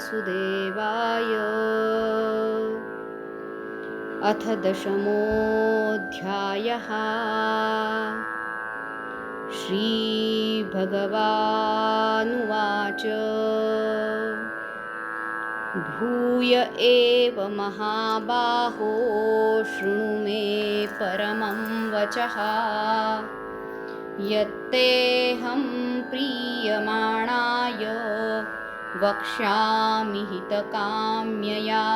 वासुदेवाय। अथ 10मोऽध्यायः। श्रीभगवानुवाच भूय एव महाबाहो शृणु मे परमं वचः। यत्तेऽहं प्रीयमाणाय वक्ष्यामि हितकाम्यया।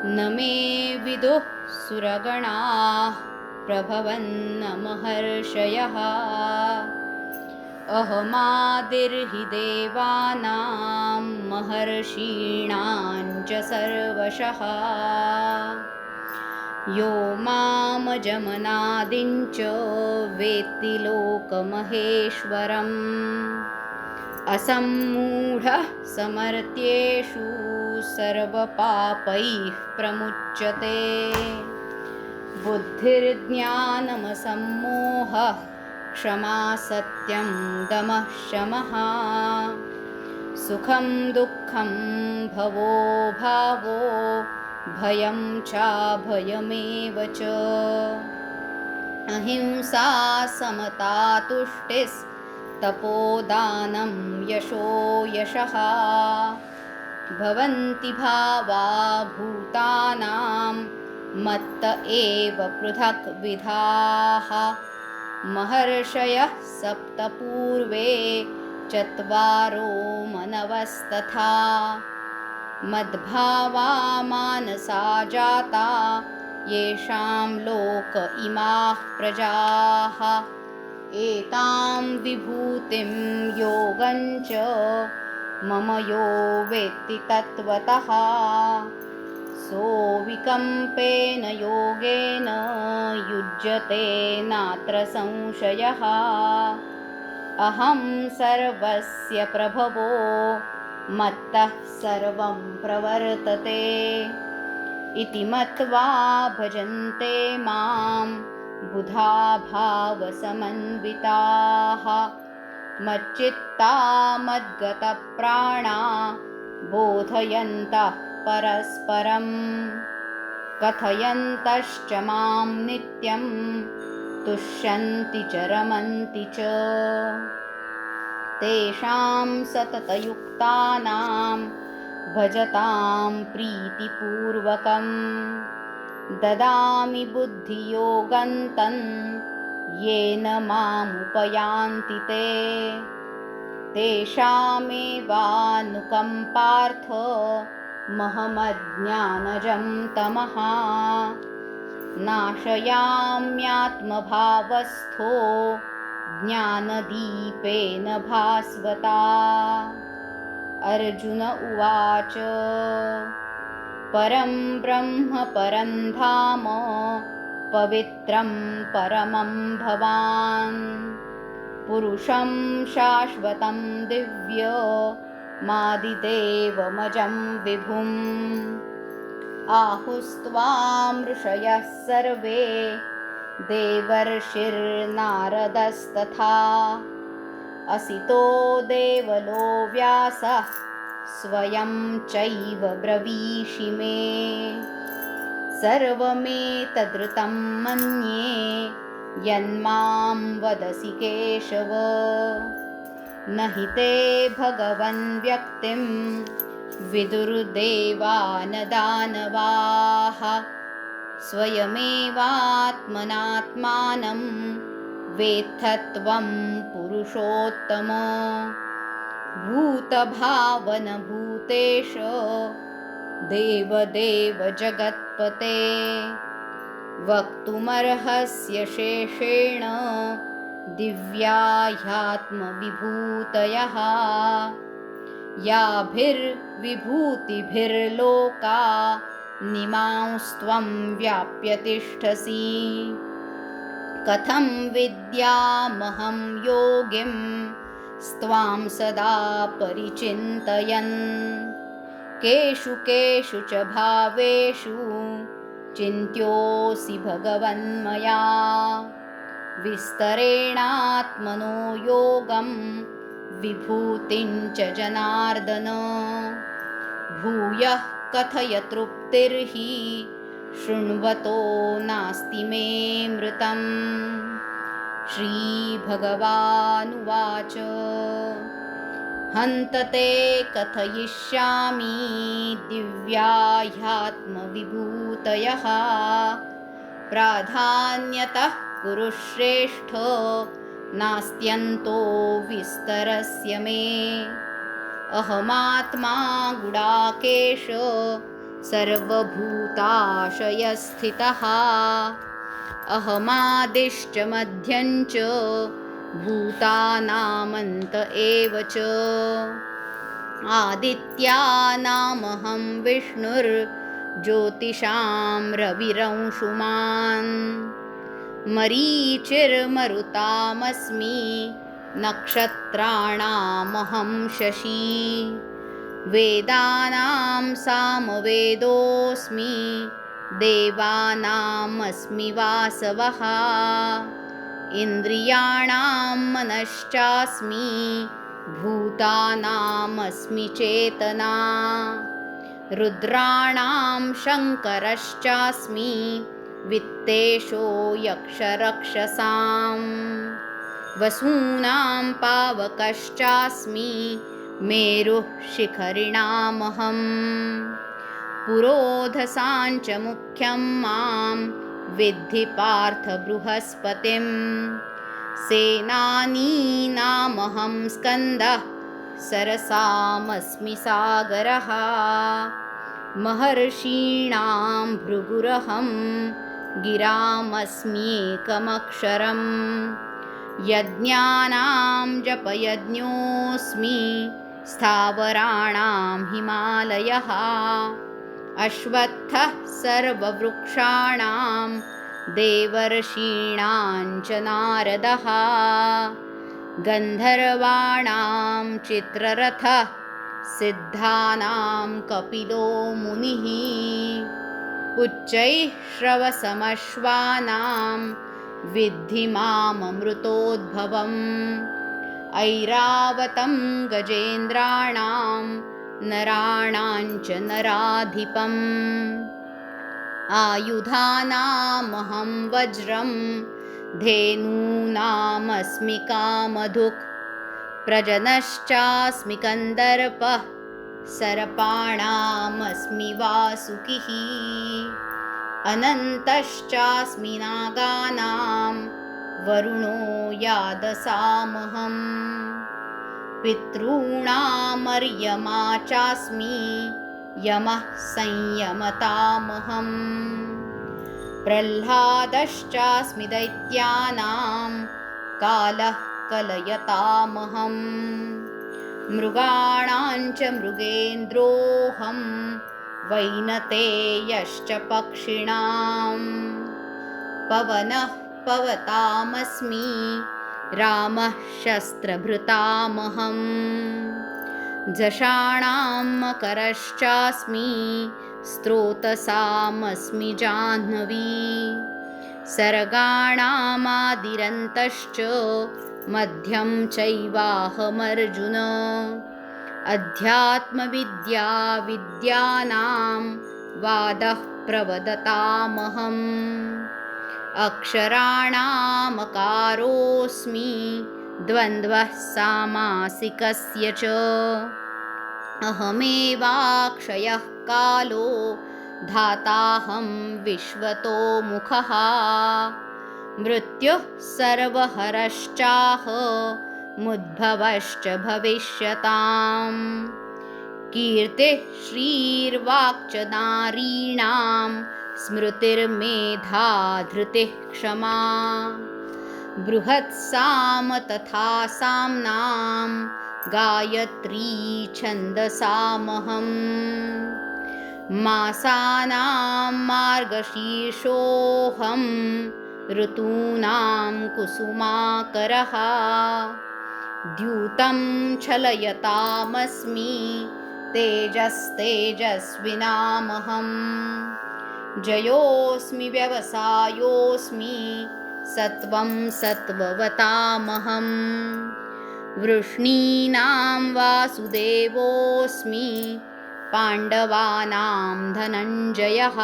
न मे विदुः सुरगणाः प्रभवन्न महर्षयः। अहमादिर्हि देवानां महर्षीणां च सर्वशः। यो मामजमनादिं च वेत्ति लोकमहेश्वरम्। असम्मूढः समर्थ्येषु सर्वपापैः प्रमुच्यते। बुद्धिर्ज्ञानमसम्मोहः क्षमा सत्यं दमः शमः। सुखं दुःखं भवो भावो भयं चाभयमेव च। अहिंसा समता तुष्टिस्तपोदानं यशो यशः। भवन्ति भावा भूतानां मत्त एव पृथक्विधाः। महर्षयः सप्त पूर्वे चत्वारो मनवस्तथा। मद्भावा मानसा जाता येषां लोक इमाः प्रजाः। एतां विभूतिं योगञ्च मम यो वेत्ति तत्त्वतः। सोऽविकम्पेन योगेन युज्यते नात्र संशयः। अहं सर्वस्य प्रभवो मत्तः सर्वं प्रवर्तते। इति मत्वा भजन्ते मां बुधा भावसमन्विताः। मच्चित्ता मद्गतप्राणा बोधयन्तः परस्परं। कथयन्तश्च मां नित्यं तुष्यन्ति च रमन्ति च। तेषां सततयुक्तानां भजतां प्रीतिपूर्वकं। ददामि बुद्धियोगन्तं येन मामुपयान्ति ते। तेषामेवानुकम्पार्थ महमज्ञानजं तमः। नाशयाम्यात्मभावस्थो ज्ञानदीपेन भास्वता। अर्जुन उवाच परं ब्रह्म परं धाम पवित्रं परमं भवान्। पुरुषं शाश्वतं दिव्यमादिदेवमजं विभुम्। आहुस्त्वां ऋषयः सर्वे देवर्षिर्नारदस्तथा। असितो देवलो व्यासः स्वयं चैव ब्रवीषि मे। सर्वमेतदृतं मन्ये यन्मां वदसि केशव। न हि ते भगवन् व्यक्तिं विदुर्देवा न दानवाः। स्वयमेवात्मनात्मानं वेत्थत्वं पुरुषोत्तम। भूतभावनभूतेश देवदेव जगत्पते। वक्तुमर्हस्य शेषेण दिव्या ह्यात्मविभूतयः। याभिर्विभूतिभिर्लोका निमांस्त्वं व्याप्य तिष्ठसि। कथं विद्यामहं योगिं स्त्वां सदा परिचिन्तयन्। केषु केषु च भावेषु चिन्त्योऽसि भगवन्मया। विस्तरेणात्मनो योगं विभूतिं च जनार्दन। भूयः कथय तृप्तिर्हि शृण्वतो नास्ति मे मृतम्। श्रीभगवानुवाच हन्त ते कथयिष्यामि दिव्या ह्यात्मविभूतयः। प्राधान्यतः कुरु श्रेष्ठ नास्त्यन्तो विस्तरस्य मे। अहमात्मा गुडाकेश सर्वभूताशयस्थितः। अहमादिश्च मध्यञ्च भूतानामन्त एव च। आदित्यानामहं विष्णुर्ज्योतिषां रविरंशुमान्। मरीचिर्मरुतामस्मि नक्षत्राणामहं शशी। वेदानां सामवेदोऽस्मि देवानामस्मि वासवः। इन्द्रियाणां मनश्चास्मि भूतानामस्मि चेतना। रुद्राणां शङ्करश्चास्मि वित्तेषो यक्षरक्षसां। वसूनां पावकश्चास्मि मेरुः शिखरिणामहम्। पुरोधसाञ्च मुख्यं मां विद्धि पार्थ बृहस्पतिं। सेनानीनामहं स्कन्दः सरसामस्मि सागरः। महर्षीणां भृगुरहं गिरामस्म्येकमक्षरम्। यज्ञानां जपयज्ञोऽस्मि स्थावराणां हिमालयः। अश्वत्थः सर्ववृक्षाणां देवर्षीणां च नारदः। गन्धर्वाणां चित्ररथः सिद्धानां कपिलो मुनिः। उच्चैः श्रवसमश्वानां विद्धि माममृतोद्भवम्। ऐरावतं गजेन्द्राणां नराणां च नराधिपम्। आयुधानामहं वज्रं धेनूनामस्मि कामधुक्। प्रजनश्चास्मि कन्दर्पः सर्पाणामस्मि वासुकिः। अनन्तश्चास्मि नागानां वरुणो यादसामहम्। पितॄणामर्यमा चास्मि यमः संयमतामहम्। प्रह्लादश्चास्मि दैत्यानां कालः कलयतामहम्। मृगाणां च मृगेन्द्रोऽहं वैनतेयश्च पक्षिणां। पवनः पवतामस्मि रामः शस्त्रभृतामहम्। झषाणां मकरश्चास्मि स्रोतसामस्मि जाह्नवी। सर्गाणामादिरन्तश्च मध्यं चैवाहमर्जुन। अध्यात्मविद्या विद्यानां वादः प्रवदतामहम्। अक्षराणामकारोऽस्मि द्वन्द्वः सामासिकस्य च। अहमेवाक्षयः कालो धाताहं विश्वतो मुखः। मृत्युः सर्वहरश्चाहमुद्भवश्च भविष्यताम्। कीर्तिः श्रीर्वाक्च नारीणां स्मृतिर्मेधा धृतिः क्षमा। बृहत्साम तथा साम्नां गायत्री छन्दसामहम्। मासानां मार्गशीर्षोऽहं ऋतूनां कुसुमाकरः। द्यूतं छलयतामस्मि तेजस्तेजस्विनामहम्। जयोऽस्मि व्यवसायोऽस्मि सत्वं सत्ववतामहम्। वृष्णीनां वासुदेवोऽस्मि पाण्डवानां धनञ्जयः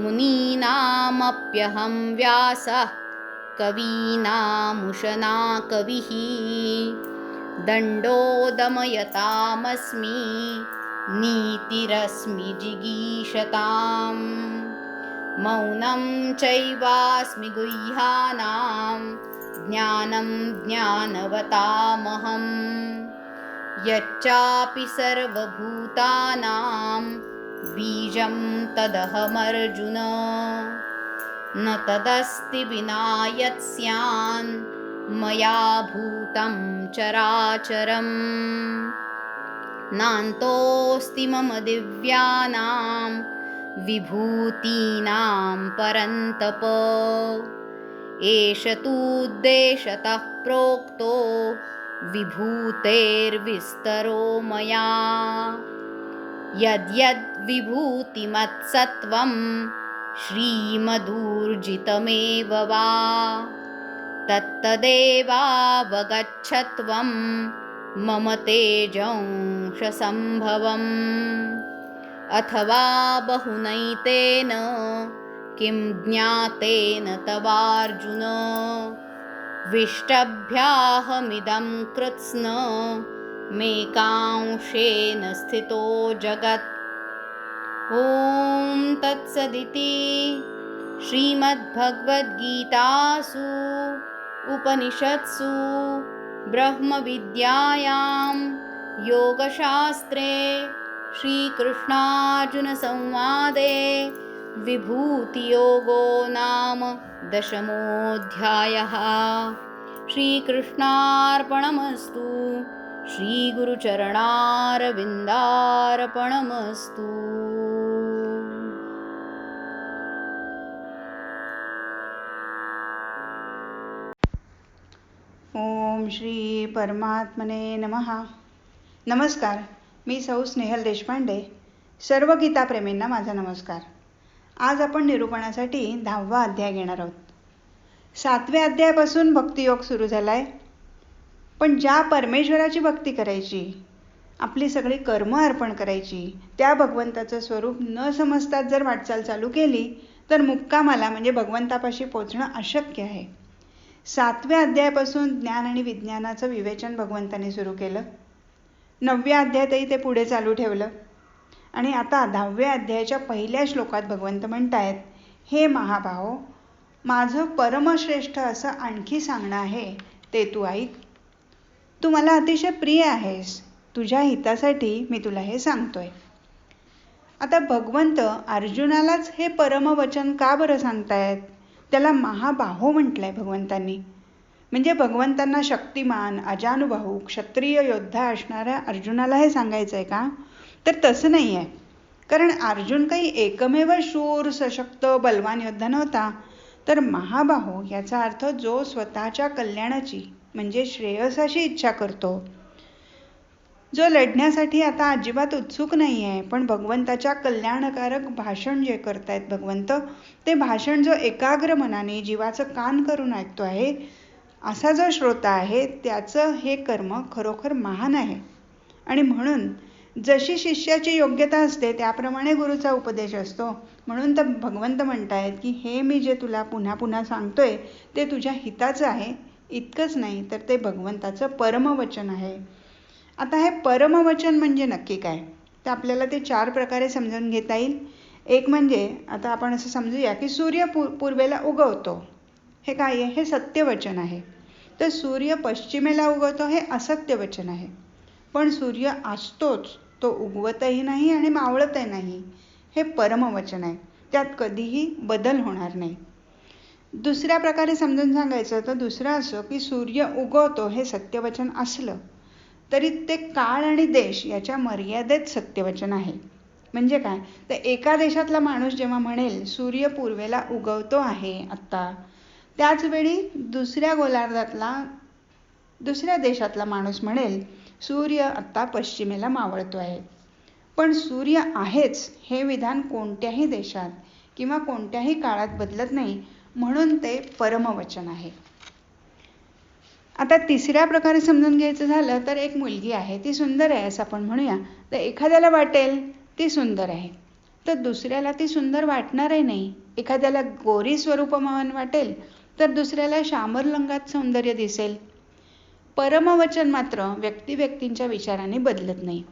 मुनीनामप्यहं व्यासः कवीनामुशना कविः दण्डो दमयतामस्मि नीतिरस्मि जिगीषताम् मौनं चैवास्मि गुह्यानां ज्ञानं ज्ञानवतामहम् यच्चापि सर्वभूतानां बीजं तदहमर्जुन न तदस्ति विना यत् स्यान् मया भूतं चराचरम् नान्तोऽस्ति मम दिव्यानां विभूतीनां परन्तप एष तूद्देशतः प्रोक्तो विभूतेर्विस्तरो मया यद्यद्विभूतिमत्सत्त्वं श्रीमदूर्जितमेव वा तत्तदेवावगच्छत्वं मम तेजंशसम्भवम् अथवा बहुनैतेन किं ज्ञातेन तवार्जुन विष्टभ्याहमिदं कृत्स्न मेकांशेन स्थितो जगत्। ॐ तत्सदिति श्रीमद्भगवद्गीतासु उपनिषत्सु ब्रह्मविद्यायां योगशास्त्रे श्रीकृष्णार्जुनसंवादे विभूतियोगो नाम 10मोऽध्यायः। श्रीकृष्णार्पणमस्तु। श्रीगुरुचरणारविन्दार्पणमस्तु। ओम श्री परमात्मने नमः. नमस्कार, मी सौ स्नेहल देशपांडे. सर्व गीताप्रेमींना माझा नमस्कार. आज आपण निरूपणासाठी 10वा अध्याय घेणार आहोत. 7व्या अध्यायापासून भक्तियोग सुरू झालाय. पण ज्या परमेश्वराची भक्ती करायची, आपली सगळी कर्म अर्पण करायची, त्या भगवंताचं स्वरूप न समजताच जर वाटचाल चालू केली तर मुक्कामाला म्हणजे भगवंतापाशी पोचणं अशक्य आहे. 7व्या अध्यायापासून ज्ञान आणि विज्ञानाचं विवेचन भगवंताने सुरू केलं. 9व्या अध्यायातही ते पुढे चालू ठेवलं. आणि आता 10व्या अध्यायाच्या पहिल्या श्लोकात भगवंत म्हणतायत, हे महाभाव, माझं परमश्रेष्ठ असं आणखी सांगणं आहे, ते तू ऐक. तू मला अतिशय प्रिय आहेस. तुझ्या हितासाठी मी तुला हे सांगतोय. आता भगवंत अर्जुनालाच हे परमवचन का बरं सांगतायत? त्याला महाबाहो म्हटलंय भगवंतांनी. म्हणजे भगवंतांना शक्तिमान, अजानुबाहू, क्षत्रिय योद्धा असणाऱ्या अर्जुनाला हे सांगायचं आहे का? तर तसं नाही आहे. कारण अर्जुन काही एकमेव शूर, सशक्त, बलवान योद्धा नव्हता. तर महाबाहो याचा अर्थ जो स्वतःच्या कल्याणाची म्हणजे श्रेयसाची इच्छा करतो, जो लढण्यासाठी आता अजिबात उत्सुक नाही आहे, पण भगवंताच्या कल्याणकारक भाषण जे करतायत भगवंत, ते भाषण जो एकाग्र मनाने जीवाचं कान करून ऐकतो आहे, असा जो श्रोता आहे, त्याचं हे कर्म खरोखर महान आहे. आणि म्हणून जशी शिष्याची योग्यता असते त्याप्रमाणे गुरुचा उपदेश असतो. म्हणून तर भगवंत म्हणतायत की हे मी जे तुला पुन्हा पुन्हा सांगतोय ते तुझ्या हिताचं आहे. इतकंच नाही तर ते भगवंताचं परमवचन आहे. आता हे परमवचन म्हणजे नक्की काय? तर आपल्याला ते 4 प्रकारे समजून घेता येईल. एक म्हणजे आता आपण असं समजूया की सूर्य पूर्वेला उगवतो, हे काय आहे? हे सत्यवचन आहे. तर सूर्य पश्चिमेला उगवतो, हे असत्य वचन आहे. पण सूर्य असतोच, तो उगवतही नाही आणि मावळतही नाही, हे परमवचन आहे. त्यात कधीही बदल होणार नाही. दुसऱ्या प्रकारे समजून सांगायचं तर दुसरं असं की सूर्य उगवतो हे सत्यवचन असलं तरी ते काळ आणि देश याच्या मर्यादेत सत्यवचन आहे. म्हणजे काय? तर एका देशातला माणूस जेव्हा म्हणेल सूर्य पूर्वेला उगवतो आहे आत्ता, त्याचवेळी दुसऱ्या गोलार्धातला दुसऱ्या देशातला माणूस म्हणेल सूर्य आत्ता पश्चिमेला मावळतो आहे. पण सूर्य आहेच हे विधान कोणत्याही देशात किंवा कोणत्याही काळात बदलत नाही. म्हणून ते परमवचन आहे. आता तिसऱ्या प्रकारे समजून घ्यायचं झालं तर एक मुलगी आहे, ती सुंदर आहे असं आपण म्हणूया. तर एखाद्याला वाटेल ती सुंदर आहे, तर दुसऱ्याला ती सुंदर वाटणारही नाही. एखाद्याला गोरी स्वरूपमान वाटेल तर दुसऱ्याला श्यामरंगात सौंदर्य दिसेल. परमवचन मात्र व्यक्तिव्यक्तींच्या विचाराने बदलत नाही.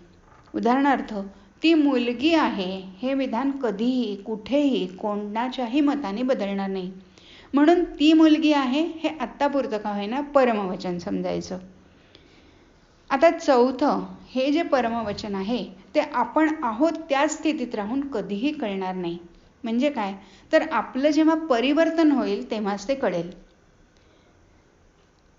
उदाहरणार्थ, ती मुलगी आहे हे विधान कधीही कुठेही कोणाच्याही मताने बदलणार नाही. म्हणून ती मुलगी आहे हे आत्तापुरतं का होईना परमवचन समजायचं. आता चौथं, हे जे परमवचन आहे ते आपण आहोत त्या स्थितीत राहून कधीही कळणार नाही. म्हणजे काय, तर आपलं जेव्हा परिवर्तन होईल तेव्हाच ते कळेल.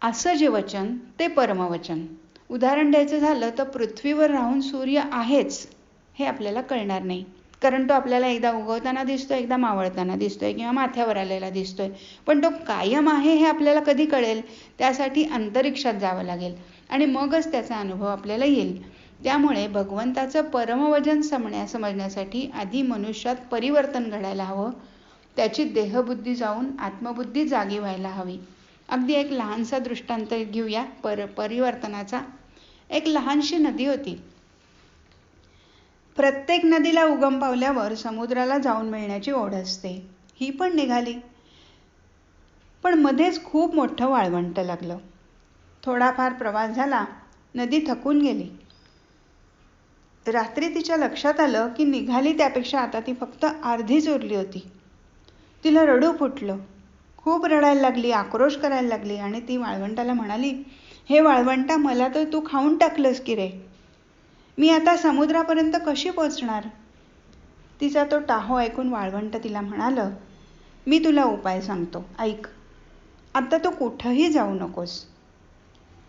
असं जे वचन ते परमवचन. उदाहरण द्यायचं झालं तर पृथ्वीवर राहून सूर्य आहेच हे आपल्याला कळणार नाही, कारण तो आपल्याला एकदा उगवताना दिसतोय, एकदा मावळताना दिसतोय किंवा माथ्यावर आलेला दिसतोय. पण तो कायम आहे हे आपल्याला कधी कळेल, त्यासाठी अंतरिक्षात जावं लागेल आणि मगच त्याचा अनुभव आपल्याला येईल. त्यामुळे भगवंताचं परमवचन समजण्यासाठी आधी मनुष्यात परिवर्तन घडायला हवं. त्याची देहबुद्धी जाऊन आत्मबुद्धी जागी व्हायला हवी. अगदी एक लहानसा दृष्टांत घेऊया परिवर्तनाचा. एक लहानशी नदी होती. प्रत्येक नदीला उगम पावल्यावर समुद्राला जाऊन मिळण्याची ओढ असते. ही पण निघाली, पण मध्येच खूप मोठं वाळवंट लागलं. थोडाफार प्रवास झाला, नदी थकून गेली. रात्री तिच्या लक्षात आलं की निघाली त्यापेक्षा आता ती फक्त अर्धीच उरली होती. तिला रडू फुटलं, खूप रडायला लागली, आक्रोश करायला लागली आणि ती वाळवंटाला म्हणाली, हे वाळवंटा, मला तर तू खाऊन टाकलंस की रे, मी आता समुद्रापर्यंत कशी पोचणार? तिचा तो टाहो ऐकून वाळवंट तिला म्हणालं, मी तुला उपाय सांगतो, ऐक. आता तू कुठंही जाऊ नकोस,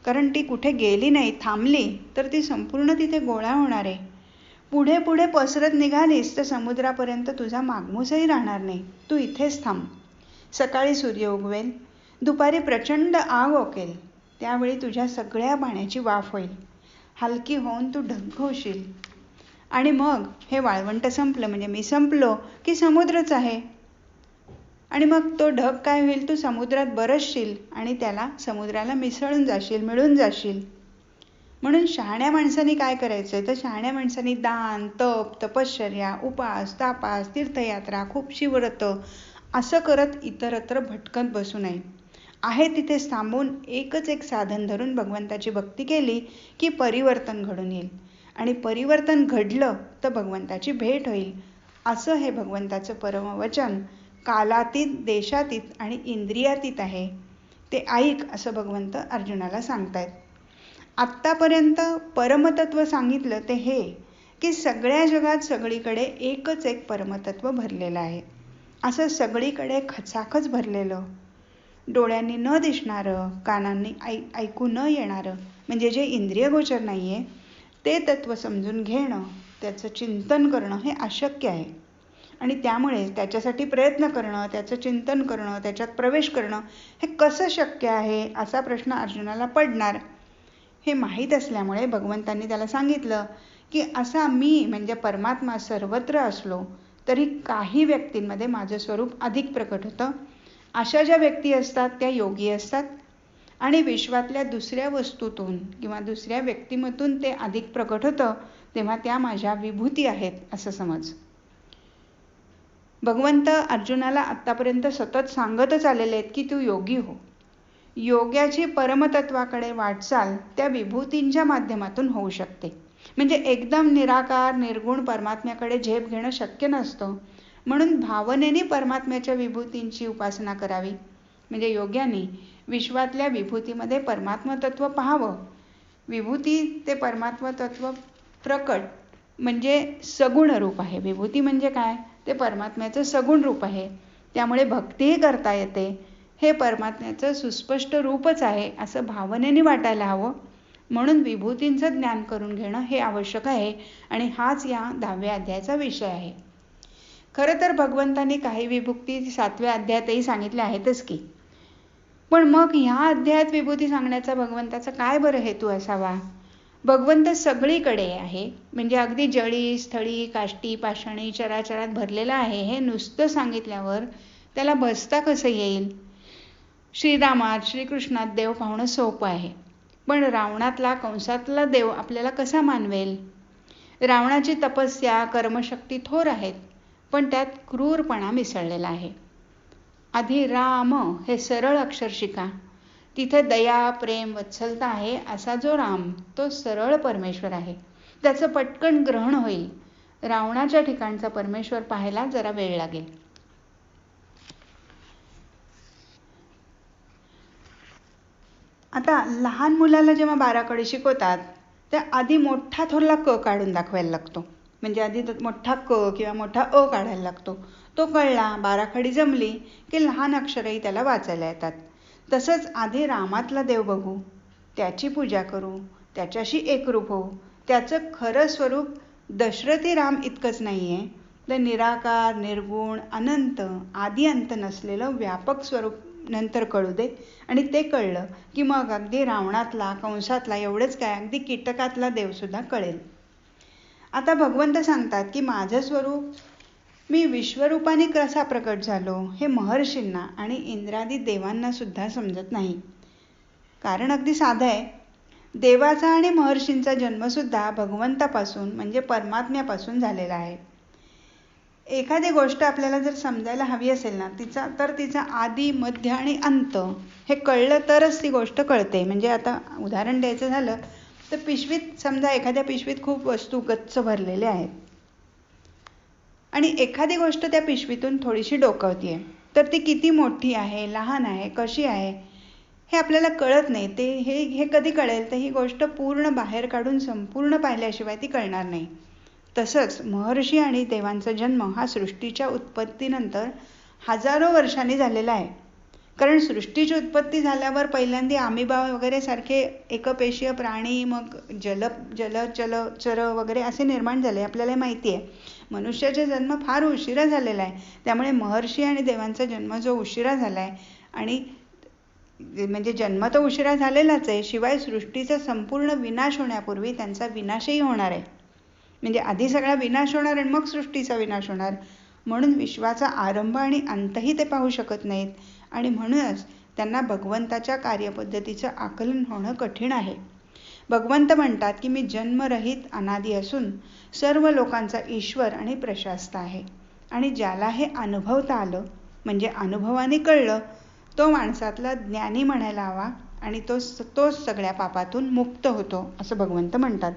कारण ती कुठे गेली नाही, थांबली तर ती संपूर्ण तिथे गोळा होणार आहे. पुढे पुढे पसरत निघालीस तर समुद्रापर्यंत तुझा मागमूसही राहणार नाही. तू इथेच थांब. सकाळी सूर्य उगवेल, दुपारी प्रचंड आग ओकेल, त्यावेळी तुझ्या सगळ्या पाण्याची वाफ होईल. हलकी होऊन तू ढग्ग होशील आणि मग हे वाळवंट संपलं म्हणजे मी संपलो की समुद्रच आहे. आणि मग तो ढग काय होईल, तू समुद्रात बरसशील आणि त्याला समुद्राला मिसळून जाशील, मिळून जाशील. म्हणून शहाण्या माणसांनी काय करायचंय, तर शहाण्या माणसांनी दान, तप, तपश्चर्या, उपास, तापास, तीर्थयात्रा, खूपशी व्रतं असं करत इतरत्र भटकत बसू नये. आहे तिथेच थांबून एकच एक साधन धरून भगवंताची भक्ती केली की परिवर्तन घडून येईल. आणि परिवर्तन घडलं तर भगवंताची भेट होईल. असं हे भगवंताचं परमवचन कालातीत, देशातीत आणि इंद्रियातीत आहे. ते ऐक असं भगवंत अर्जुनाला सांगतायत. आत्तापर्यंत परमतत्व सांगितलं ते हे की सगळ्या जगात सगळीकडे एकच एक परमतत्व भरलेलं आहे. असं सगळीकडे खचाखच भरलेलं, डोळ्यांनी न दिसणारं, कानांनी ऐकू न येणारं, म्हणजे जे इंद्रियगोचर नाही आहे ते तत्व समजून घेणं, त्याचं चिंतन करणं हे अशक्य आहे. आणि त्यामुळे त्याच्यासाठी प्रयत्न करणं, त्याचं चिंतन करणं, त्याच्यात प्रवेश करणं हे कसं शक्य आहे असा प्रश्न अर्जुनाला पडणार. हे माहीत असल्यामुळे भगवंतांनी त्याला सांगितलं की असा मी म्हणजे परमात्मा सर्वत्र असलो तरी काही व्यक्तींमध्ये माझं स्वरूप अधिक प्रकट होतं. अशा ज्या व्यक्ती असतात त्या योगी असतात आणि विश्वातल्या दुसऱ्या वस्तूतून किंवा दुसऱ्या व्यक्तिमतून ते अधिक प्रकट होतं, तेव्हा त्या माझ्या विभूती आहेत असं समज. भगवंत अर्जुनाला आत्तापर्यंत सतत सांगतच आलेले आहेत की तू योगी हो. योग्याची परमतत्वाकडे वाटचाल त्या विभूतींच्या माध्यमातून होऊ शकते. म्हणजे एकदम निराकार निर्गुण परमात्म्याकडे झेप घेणं शक्य नसतं. म्हणून भावनेने परमात्म्याच्या विभूतींची उपासना करावी. म्हणजे योग्याने विश्वातल्या विभूतीमध्ये परमात्म तत्व पाहावं. विभूती ते परमात्म तत्व प्रकट म्हणजे सगुण रूप आहे. विभूती म्हणजे काय, ते परमात्म्याचं सगुण रूप आहे. त्यामुळे भक्तीही करता येते. हे परमात्म्याचं सुस्पष्ट रूपच आहे असं भावनेने वाटायला हवं. म्हणून विभूतींचं ज्ञान करून घेणं हे आवश्यक आहे आणि हाच या 10व्या अध्यायाचा विषय आहे. खरं तर भगवंतांनी काही विभूती 7व्या अध्यायातही सांगितल्या आहेतच की. पण मग ह्या अध्यायात विभूती सांगण्याचा भगवंताचा काय बरं हेतू असावा? भगवंत सगळीकडे आहे, म्हणजे अगदी जळी, स्थळी, काष्टी, पाषाणी, चराचरात भरलेला आहे हे नुसतं सांगितल्यावर त्याला बसता कसं येईल? श्रीरामात श्रीकृष्णात देव पाहणं सोपं आहे, पण रावणातला कंसातला देव आपल्याला कसा मानवेल? रावणाची तपस्या कर्मशक्ती थोर आहेत, पण त्यात क्रूरपणा मिसळलेला आहे. आधी राम हे सरळ अक्षर शिका. तिथे दया प्रेम वत्सलता आहे. असा जो राम तो सरळ परमेश्वर आहे, त्याचं पटकन ग्रहण होईल. रावणाच्या ठिकाणचा परमेश्वर पाहायला जरा वेळ लागेल. आता लहान मुलाला जेव्हा बाराखडी शिकवतात त्या आधी मोठा थोरला क काढून दाखवायला लागतो. म्हणजे आधी मोठा क किंवा मोठा अ काढायला लागतो. तो कळला, बाराखडी जमली की लहान अक्षरही त्याला वाचायला येतात. तसंच आधी रामातला देव बघू, त्याची पूजा करू, त्याच्याशी एकरूप होऊ. त्याचं खरं स्वरूप दशरथी राम इतकंच नाही आहे, तर निराकार निर्गुण अनंत आदी अंत नसलेलं व्यापक स्वरूप नंतर कळू दे. आणि ते कळलं की मग अगदी रावणातला कंसातला एवढंच काय, अगदी कीटकातला देवसुद्धा कळेल. आता भगवंत सांगतात की माझं स्वरूप मी विश्वरूपाने कसा प्रकट झालो हे महर्षींना आणि इंद्रादी देवांना सुद्धा समजत नाही. कारण अगदी साधं आहे. देवाचा आणि महर्षींचा जन्मसुद्धा भगवंतापासून म्हणजे परमात्म्यापासून झालेला आहे. एखादी गोष्ट आपल्याला जर समजायला हवी असेल ना, तिचा आदी मध्य आणि अंत हे कळलं तरच ती गोष्ट कळते. म्हणजे आता उदाहरण द्यायचं झालं तर पिशवीत, समजा एखाद्या पिशवीत खूप वस्तू गच्च भरलेल्या आहेत आणि एखादी गोष्ट त्या पिशवीतून थोडीशी डोकावतीये, तर ती किती मोठी आहे, लहान आहे, कशी आहे हे आपल्याला कळत नाही. हे कधी कळेल? तर ही गोष्ट पूर्ण बाहेर काढून संपूर्ण पाहिल्याशिवाय ती कळणार नाही. तसंच महर्षी आणि देवांचा जन्म हा सृष्टीच्या उत्पत्तीनंतर हजारो वर्षांनी झालेला आहे. कारण सृष्टीची उत्पत्ती झाल्यावर पहिल्यांदा अमिबा वगैरे सारखे एकपेशीय प्राणी, मग जलचर वगैरे असे निर्माण झाले, आपल्याला माहिती आहे. मनुष्याचा जन्म फार उशिरा झालेला आहे. त्यामुळे महर्षी आणि देवांचा जन्म जो उशिरा झाला आहे, आणि म्हणजे जन्म तर उशिरा झालेलाच आहे, शिवाय सृष्टीचा संपूर्ण विनाश होण्यापूर्वी त्यांचा विनाशही होणार आहे. म्हणजे आधी सगळा विनाश होणार आणि मग सृष्टीचा विनाश होणार. म्हणून विश्वाचा आरंभ आणि अंतही ते पाहू शकत नाहीत. आणि म्हणूनच त्यांना भगवंताच्या कार्यपद्धतीचं आकलन होणं कठीण आहे. भगवंत म्हणतात की मी जन्मरहित अनादी असून सर्व लोकांचा ईश्वर आणि प्रशास्ता आहे. आणि ज्याला हे अनुभवता आलं, म्हणजे अनुभवाने कळलं, तो माणसातला ज्ञानी म्हणायला हवा आणि तोच सगळ्या पापातून मुक्त होतो असं भगवंत म्हणतात.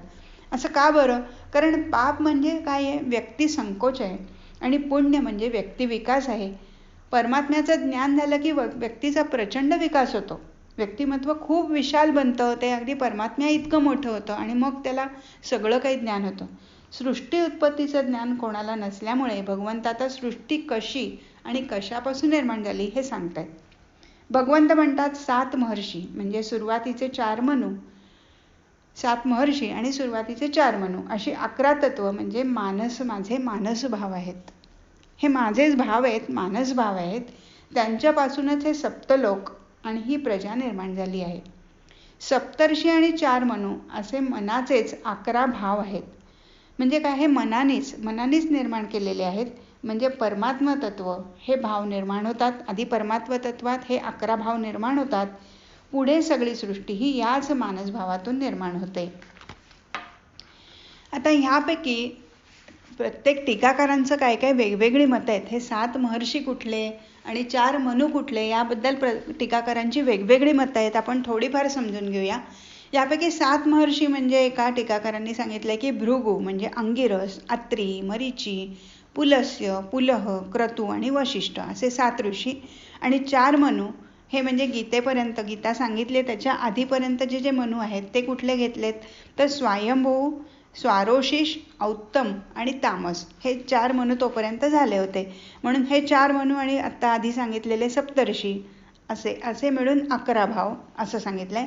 असं का बरं? कारण पाप म्हणजे काय आहे? व्यक्ती संकोच आहे आणि पुण्य म्हणजे व्यक्तिविकास आहे. परमात्म्याचं ज्ञान झालं की व्यक्तीचा प्रचंड विकास होतो. व्यक्तिमत्व खूप विशाल बनतं, ते अगदी परमात्म्या इतकं मोठं होतं आणि मग त्याला सगळं काही ज्ञान होतं. सृष्टी उत्पत्तीचं ज्ञान कोणाला नसल्यामुळे भगवंत आता सृष्टी कशी आणि कशापासून निर्माण झाली हे सांगतायत. भगवंत म्हणतात 7 महर्षी म्हणजे सुरुवातीचे 4 मनू, 7 महर्षी आणि सुरुवातीचे 4 मनू अशी 11 तत्व म्हणजे माझे मानस भाव आहेत. हे माझेच भाव आहेत, मानस भाव आहेत. त्यांच्यापासूनच हे सप्तलोक आणि ही प्रजा निर्माण झाली आहे. सप्तर्षी आणि 4 मनू असे मनाचेच 11 भाव आहेत. म्हणजे काय? हे मनानेच निर्माण केलेले आहेत. म्हणजे परमात्मा तत्व हे भाव निर्माण होतात. आधी परमात्मा तत्वात हे 11 भाव निर्माण होतात. पुढे सगळी सृष्टी ही याच मानस भावातून निर्माण होते. आता ह्यापैकी प्रत्येक टीकाकारांचं काय काय वेगवेगळी मतं आहेत. हे 7 महर्षी कुठले आणि 4 मनू कुठले याबद्दल टीकाकारांची वेगवेगळी मतं आहेत. आपण थोडीफार समजून घेऊया. यापैकी 7 महर्षी म्हणजे एका टीकाकारांनी सांगितलंय की भृगु म्हणजे अंगिरस, अत्री, मरीची, पुलस्य, पुलह, क्रतू आणि वशिष्ठ असे 7 ऋषी. आणि 4 मनू हे म्हणजे गीतेपर्यंत, गीता सांगितले त्याच्या आधीपर्यंतचे जे मनू आहेत ते कुठले घेतलेत? तर स्वयंभू, स्वारोशिष, औत्तम आणि तामस हे 4 मनू तोपर्यंत झाले होते. म्हणून हे 4 मनू आणि आत्ता आधी सांगितलेले सप्तर्षी असे मिळून 11 भाव असं सांगितलंय.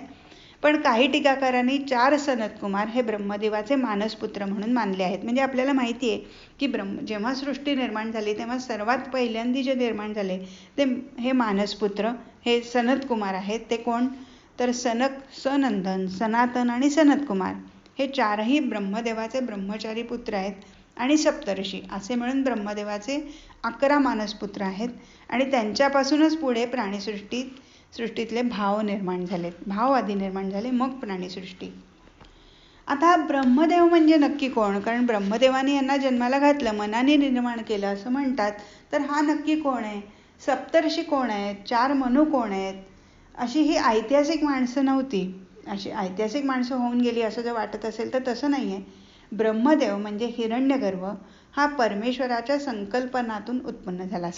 पण काही टीकाकारांनी 4 सनतकुमार हे ब्रह्मदेवाचे मानसपुत्र म्हणून मानले आहेत. म्हणजे आपल्याला माहिती आहे की जेव्हा सृष्टी निर्माण झाली तेव्हा सर्वात पहिल्यांदी जे निर्माण झाले ते हे मानसपुत्र हे सनतकुमार आहेत. ते कोण? तर सनक, सनंदन, सनातन आणि सनतकुमार हे 4ही ब्रह्मदेवाचे ब्रह्मचारी पुत्र आहेत. आणि सप्तर्षी असे मिळून ब्रह्मदेवाचे 11 मानसपुत्र आहेत. आणि त्यांच्यापासूनच पुढे प्राणीसृष्टीत सृष्टीतले भाव निर्माण झालेत, भाव आधी निर्माण झाले, मग प्राणीसृष्टी. आता ब्रह्मदेव म्हणजे नक्की कोण? कारण ब्रह्मदेवाने यांना जन्माला घातलं, मनाने निर्माण केलं असं म्हणतात. तर हा नक्की कोण आहे? सप्तर्षी कोण आहेत? 4 मनू कोण आहेत? अशी ही ऐतिहासिक माणसं नव्हती. अशी ऐतिहासिक माणसं होऊन गेली असं जर वाटत असेल तर तसं नाही आहे. ब्रह्मदेव म्हणजे हिरण्यगर्भ हा परमेश्वराच्या संकल्पनातून उत्पन्न झाला.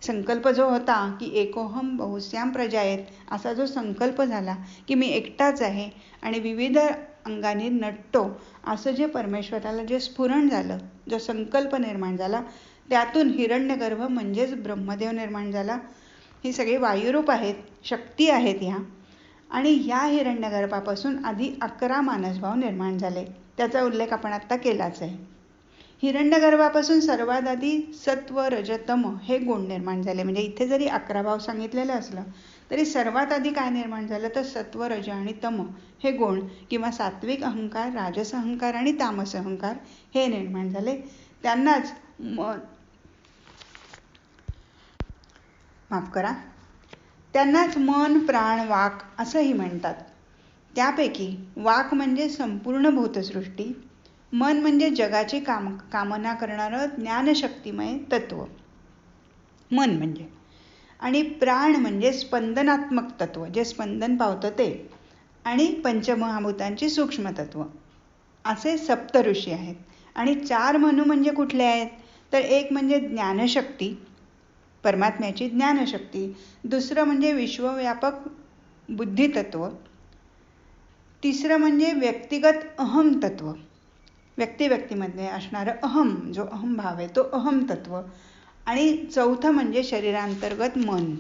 संकल्प जो होता की एकोहम बहुस्याम प्रजायेत, असा जो संकल्प झाला की मी एकटाच आहे आणि विविध अंगाने नटतो, असं जे परमेश्वराला जे स्फुरण झालं, जो संकल्प निर्माण झाला, त्यातून हिरण्यगर्भ म्हणजेच ब्रह्मदेव निर्माण झाला. ही सगळी वायुरूप आहेत, शक्ती आहेत ह्या. आणि ह्या हिरण्यगर्भापासून आधी 11 मानसभाव निर्माण झाले. त्याचा उल्लेख आपण आत्ता केलाच आहे. हिरण्यगर्भापासून सर्वात आधी सत्व रजतम हे गुण निर्माण झाले. म्हणजे इथे जरी 11 भाव सांगितलेलं असलं तरी सर्वात आधी काय निर्माण झालं तर सत्व, रज आणि तम हे गुण किंवा सात्विक अहंकार, राजस अहंकार आणि तामस अहंकार हे निर्माण झाले. त्यांनाच मन, प्राण, वाक असंही म्हणतात. त्यापैकी वाक म्हणजे संपूर्ण भूतसृष्टी, मन म्हणजे जगाची कामना करणारं ज्ञानशक्तिमय तत्व मन म्हणजे, आणि प्राण म्हणजे स्पंदनात्मक तत्व जे स्पंदन पावतं ते, आणि पंचमहाभूतांची सूक्ष्म तत्व असे सप्त ऋषी आहेत. आणि 4 मनू म्हणजे कुठले आहेत तर एक म्हणजे ज्ञानशक्ती, परमात्म्याची ज्ञानशक्ती. दुसरं म्हणजे विश्वव्यापक बुद्धितत्व. तिसरं म्हणजे व्यक्तिगत अहम तत्व, व्यक्तिमध्ये असणारं अहम, जो अहम भाव आहे तो अहम तत्व. आणि चौथं म्हणजे शरीरांतर्गत मन.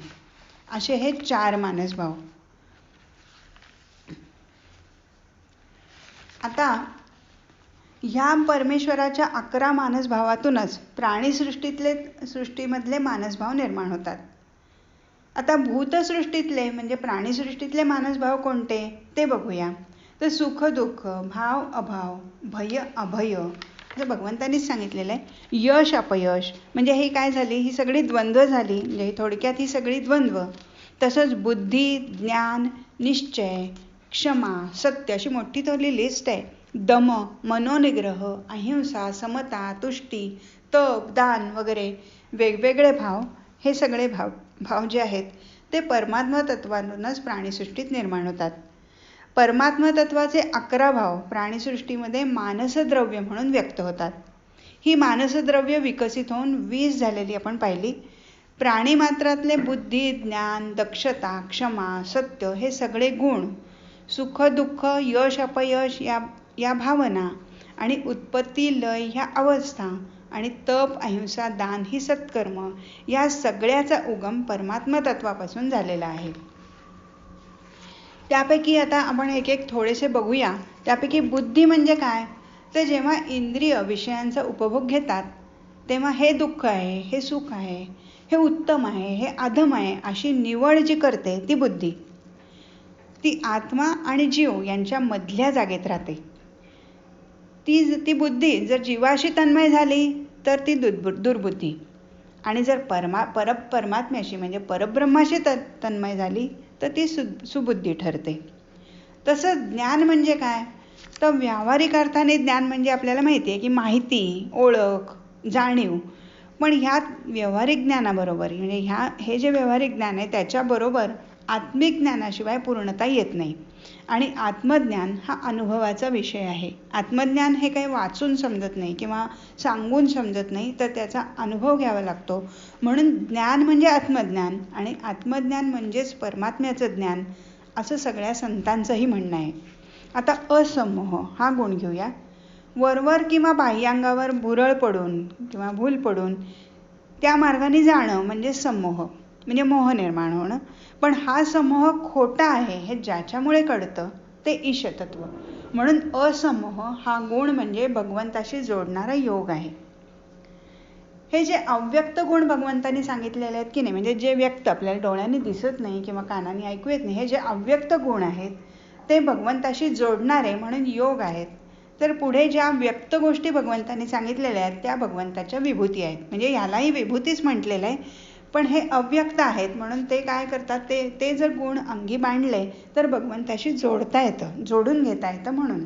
असे हे 4 मानसभाव. आता ह्या परमेश्वराच्या 11 मानसभावातूनच सृष्टीमधले मानसभाव निर्माण होतात. आता भूतसृष्टीतले म्हणजे प्राणीसृष्टीतले मानसभाव कोणते ते बघूया. तर सुख दुःख, भाव अभाव, भय अभय असं भगवंतांनीच सांगितलेलं आहे. यश अपयश म्हणजे ही काय झाली, ही सगळी द्वंद्व झाली. म्हणजे थोडक्यात ही सगळी द्वंद्व. तसंच बुद्धी, ज्ञान, निश्चय, क्षमा, सत्य अशी मोठी थोडी लिस्ट आहे. दम, मनोनिग्रह, अहिंसा, समता, तुष्टी, तप, दान वगैरे वेगवेगळे भाव, हे सगळे भाव जे आहेत ते परमात्मा तत्वातूनच प्राणीसृष्टीत निर्माण होतात. परमात्मा तत्वाचे 11 भाव प्राणीसृष्टीमध्ये मानसद्रव्य म्हणून व्यक्त होतात. ही मानसद्रव्य विकसित होऊन 20 झालेली आपण पाहिली. प्राणीमात्रातले बुद्धी, ज्ञान, दक्षता, क्षमा, सत्य हे सगळे गुण, सुख दुःख, यश अपयश या भावना, आणि उत्पत्ती लय ह्या अवस्था, आणि तप, अहिंसा, दान ही सत्कर्म, या सगळ्याचा उगम परमात्मा तत्वापासून झालेला आहे. त्यापैकी आता आपण एक एक थोडेसे बघूया. त्यापैकी बुद्धी म्हणजे काय तर जेव्हा इंद्रिय विषयांचा उपभोग घेतात तेव्हा हे दुःख आहे, हे सुख आहे, हे उत्तम आहे, हे अधम आहे अशी निवड जी करते ती बुद्धी. ती आत्मा आणि जीव यांच्या मधल्या जागेत राहते. ती बुद्धी जर जीवाशी तन्मय झाली तर ती दुर्बुद्धी, आणि जर परमात्म्याशी म्हणजे परब्रह्माशी तन्मय झाली तर ती सुबुद्धी ठरते. तसं ज्ञान म्हणजे काय तर व्यावहारिक अर्थाने ज्ञान म्हणजे आपल्याला माहिती आहे की माहिती, ओळख, जाणीव. पण ह्यात व्यावहारिक ज्ञानाबरोबर म्हणजे हे जे व्यावहारिक ज्ञान आहे त्याच्याबरोबर आत्मिक ज्ञानाशिवाय पूर्णता येत नाही. आणि आत्मज्ञान हा अनुभवाचा विषय आहे. आत्मज्ञान हे काही वाचून समजत नाही किंवा सांगून समजत नाही, तर त्याचा अनुभव घ्यावा लागतो. म्हणून ज्ञान म्हणजे आत्मज्ञान, आणि आत्मज्ञान म्हणजेच परमात्म्याचं ज्ञान असं सगळ्या संतांचंही म्हणणं आहे. आता असमोह हा गुण घेऊया. वरवर किंवा बाह्यांगावर भुरळ पडून किंवा भूल पडून त्या मार्गाने जाणं म्हणजे समोह, म्हणजे मोह निर्माण होणं. पण हा समोह खोटा आहे हे ज्याच्यामुळे कळतं ते ईशतत्व. म्हणून असमोह हा गुण म्हणजे भगवंताशी जोडणारा योग आहे. हे जे अव्यक्त गुण भगवंतांनी सांगितलेले आहेत की नाही, म्हणजे जे व्यक्त आपल्याला डोळ्यांनी दिसत नाही किंवा कानाने ऐकू येत नाही, हे जे अव्यक्त गुण आहेत ते भगवंताशी जोडणारे म्हणून योग आहेत. तर पुढे ज्या व्यक्त गोष्टी भगवंतांनी सांगितलेल्या आहेत त्या भगवंताच्या विभूती आहेत. म्हणजे ह्यालाही विभूतीच म्हटलेलं आहे. पण हे अव्यक्त आहेत म्हणून ते काय करतात, ते जर गुण अंगी बांधले तर भगवंताशी जोडता येतं, जोडून घेता येतं म्हणून.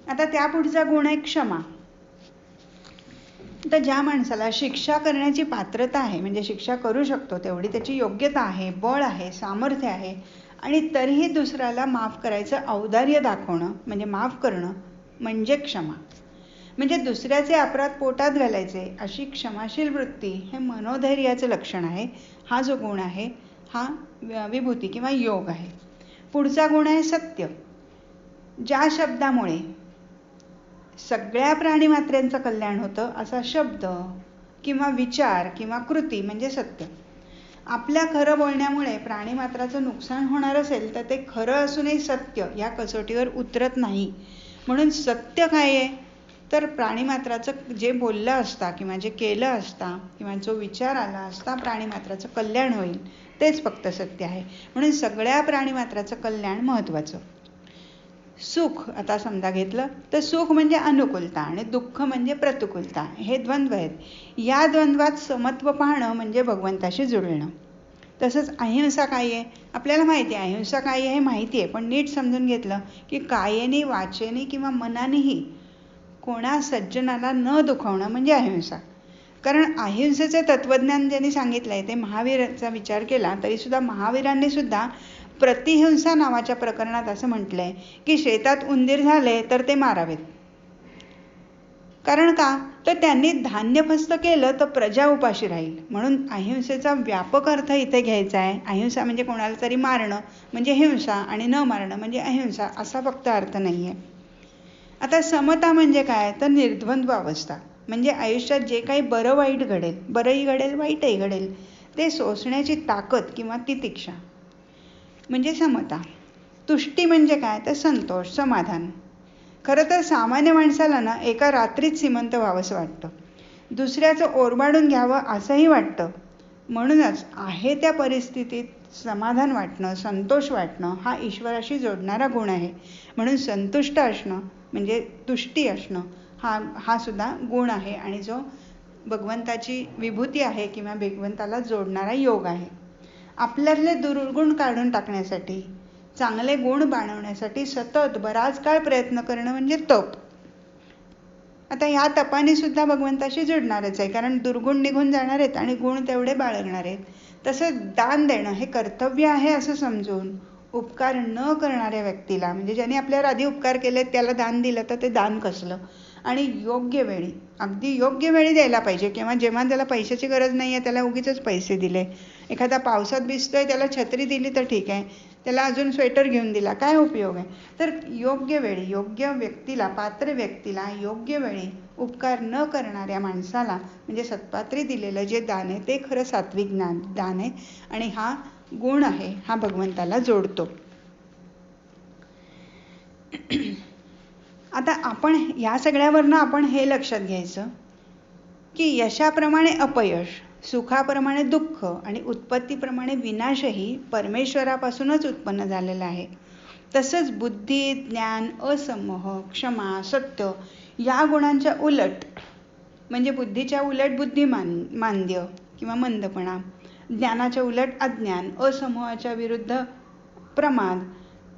आता त्या पुढचा गुण आहे क्षमा. तर ज्या माणसाला शिक्षा करण्याची पात्रता आहे, म्हणजे शिक्षा करू शकतो तेवढी त्याची योग्यता आहे, बळ आहे, सामर्थ्य आहे, आणि तरीही दुसऱ्याला माफ करायचं औदार्य दाखवणं म्हणजे माफ करणं म्हणजे क्षमा. म्हणजे दुसऱ्याचे अपराध पोटात घालायचे अशी क्षमाशील वृत्ती हे मनोधैर्याचं लक्षण आहे. हा जो गुण आहे हा विभूती किंवा योग आहे. पुढचा गुण आहे सत्य. ज्या शब्दामुळे सगळ्या प्राणीमात्र्यांचं कल्याण होतं असा शब्द किंवा विचार किंवा कृती म्हणजे सत्य. आपल्या खरं बोलण्यामुळे प्राणीमात्राचं नुकसान होणार असेल तर ते खरं असूनही सत्य या कसोटीवर उतरत नाही. म्हणून सत्य काय आहे तर प्राणीमात्राचं जे बोललं असता किंवा जे केलं असता किंवा जो विचार आला असता प्राणीमात्राचं कल्याण होईल तेच फक्त सत्य आहे. म्हणून सगळ्या प्राणीमात्राचं कल्याण महत्त्वाचं. सुख आता समजा घेतलं तर सुख म्हणजे अनुकूलता आणि दुःख म्हणजे प्रतिकूलता, हे द्वंद्व आहेत. या द्वंद्वात समत्व पाहणं म्हणजे भगवंताशी जुळणं. तसंच अहिंसा काय आहे आपल्याला माहिती आहे, अहिंसा काय आहे हे माहिती आहे, पण नीट समजून घेतलं की कायेने वाचेने किंवा मनानेही कोणा सज्जनाला न दुखवणं म्हणजे अहिंसा. कारण अहिंसेचे तत्वज्ञान ज्यांनी सांगितलंय ते महावीरांचा विचार केला तरी सुद्धा महावीरांनी सुद्धा प्रतिहिंसा नावाच्या प्रकरणात असं म्हटलंय की शेतात उंदीर झाले तर ते मारावेत. कारण का तर त्यांनी धान्य फस्त केलं तर प्रजा उपाशी राहील. म्हणून अहिंसेचा व्यापक अर्थ इथे घ्यायचा आहे. अहिंसा म्हणजे कोणाला तरी मारणं म्हणजे हिंसा आणि न मारणं म्हणजे अहिंसा असा फक्त अर्थ नाहीये. आता समता म्हणजे काय तर निर्द्वंद्व अवस्था, म्हणजे आयुष्यात जे काही बरं वाईट घडेल, बरंही घडेल वाईटही घडेल, ते सोसण्याची ताकद किंवा तितिक्षा म्हणजे समता. तुष्टी म्हणजे काय तर संतोष, समाधान. खरं तर सामान्य माणसाला ना एका रात्रीत श्रीमंत व्हावंसं वाटतं, दुसऱ्याचं ओरबाडून घ्यावं असंही वाटतं. म्हणूनच आहे त्या परिस्थितीत समाधान वाटणं, संतोष वाटणं हा ईश्वराशी जोडणारा गुण आहे. म्हणून संतुष्ट असणं म्हणजे तुष्टी असणं हा सुद्धा गुण आहे आणि जो भगवंताची विभूती आहे किंवा भगवंताला जोडणारा योग आहे. आपल्यातले दुर्गुण काढून टाकण्यासाठी, चांगले गुण बनवण्यासाठी सतत बराच काळ प्रयत्न करणं म्हणजे तप. आता या तपाने सुद्धा भगवंताशी जुडणारच आहे, कारण दुर्गुण निघून जाणार आहेत आणि गुण तेवढे बाळगणार आहेत. तसंच दान देणं हे कर्तव्य आहे असं समजून उपकार न करणाऱ्या व्यक्तीला, म्हणजे ज्याने आपल्यावर आधी उपकार केले त्याला दान दिलं तर ते दान कसलं, आणि योग्य वेळी, अगदी योग्य वेळी द्यायला पाहिजे. किंवा जेव्हा त्याला पैशाची गरज नाही आहे त्याला उगीचच पैसे दिले. एखादा पावसात भिजतोय त्याला छत्री दिली तर ठीक आहे, त्याला अजून स्वेटर घेऊन दिला काय उपयोग आहे. तर योग्य वेळी योग्य व्यक्तीला, पात्र व्यक्तीला योग्य वेळी उपकार न करणाऱ्या माणसाला म्हणजे सत्पात्री दिलेलं जे दान आहे ते खरं सात्विक दान आहे आणि हा गुण आहे, हा भगवंताला जोडतो. आता आपण या सगळ्यावरनं आपण हे लक्षात घ्यायचं की यशाप्रमाणे अपयश, सुखाप्रमाणे दुःख आणि उत्पत्तीप्रमाणे विनाशही परमेश्वरापासूनच उत्पन्न झालेला आहे. तसंच बुद्धी, ज्ञान, असमोह, क्षमा, सत्य या गुणांच्या उलट म्हणजे बुद्धीच्या उलट बुद्धिमांद्य किंवा मंदपणा, ज्ञानाच्या उलट अज्ञान, असमोहाच्या विरुद्ध प्रमाद,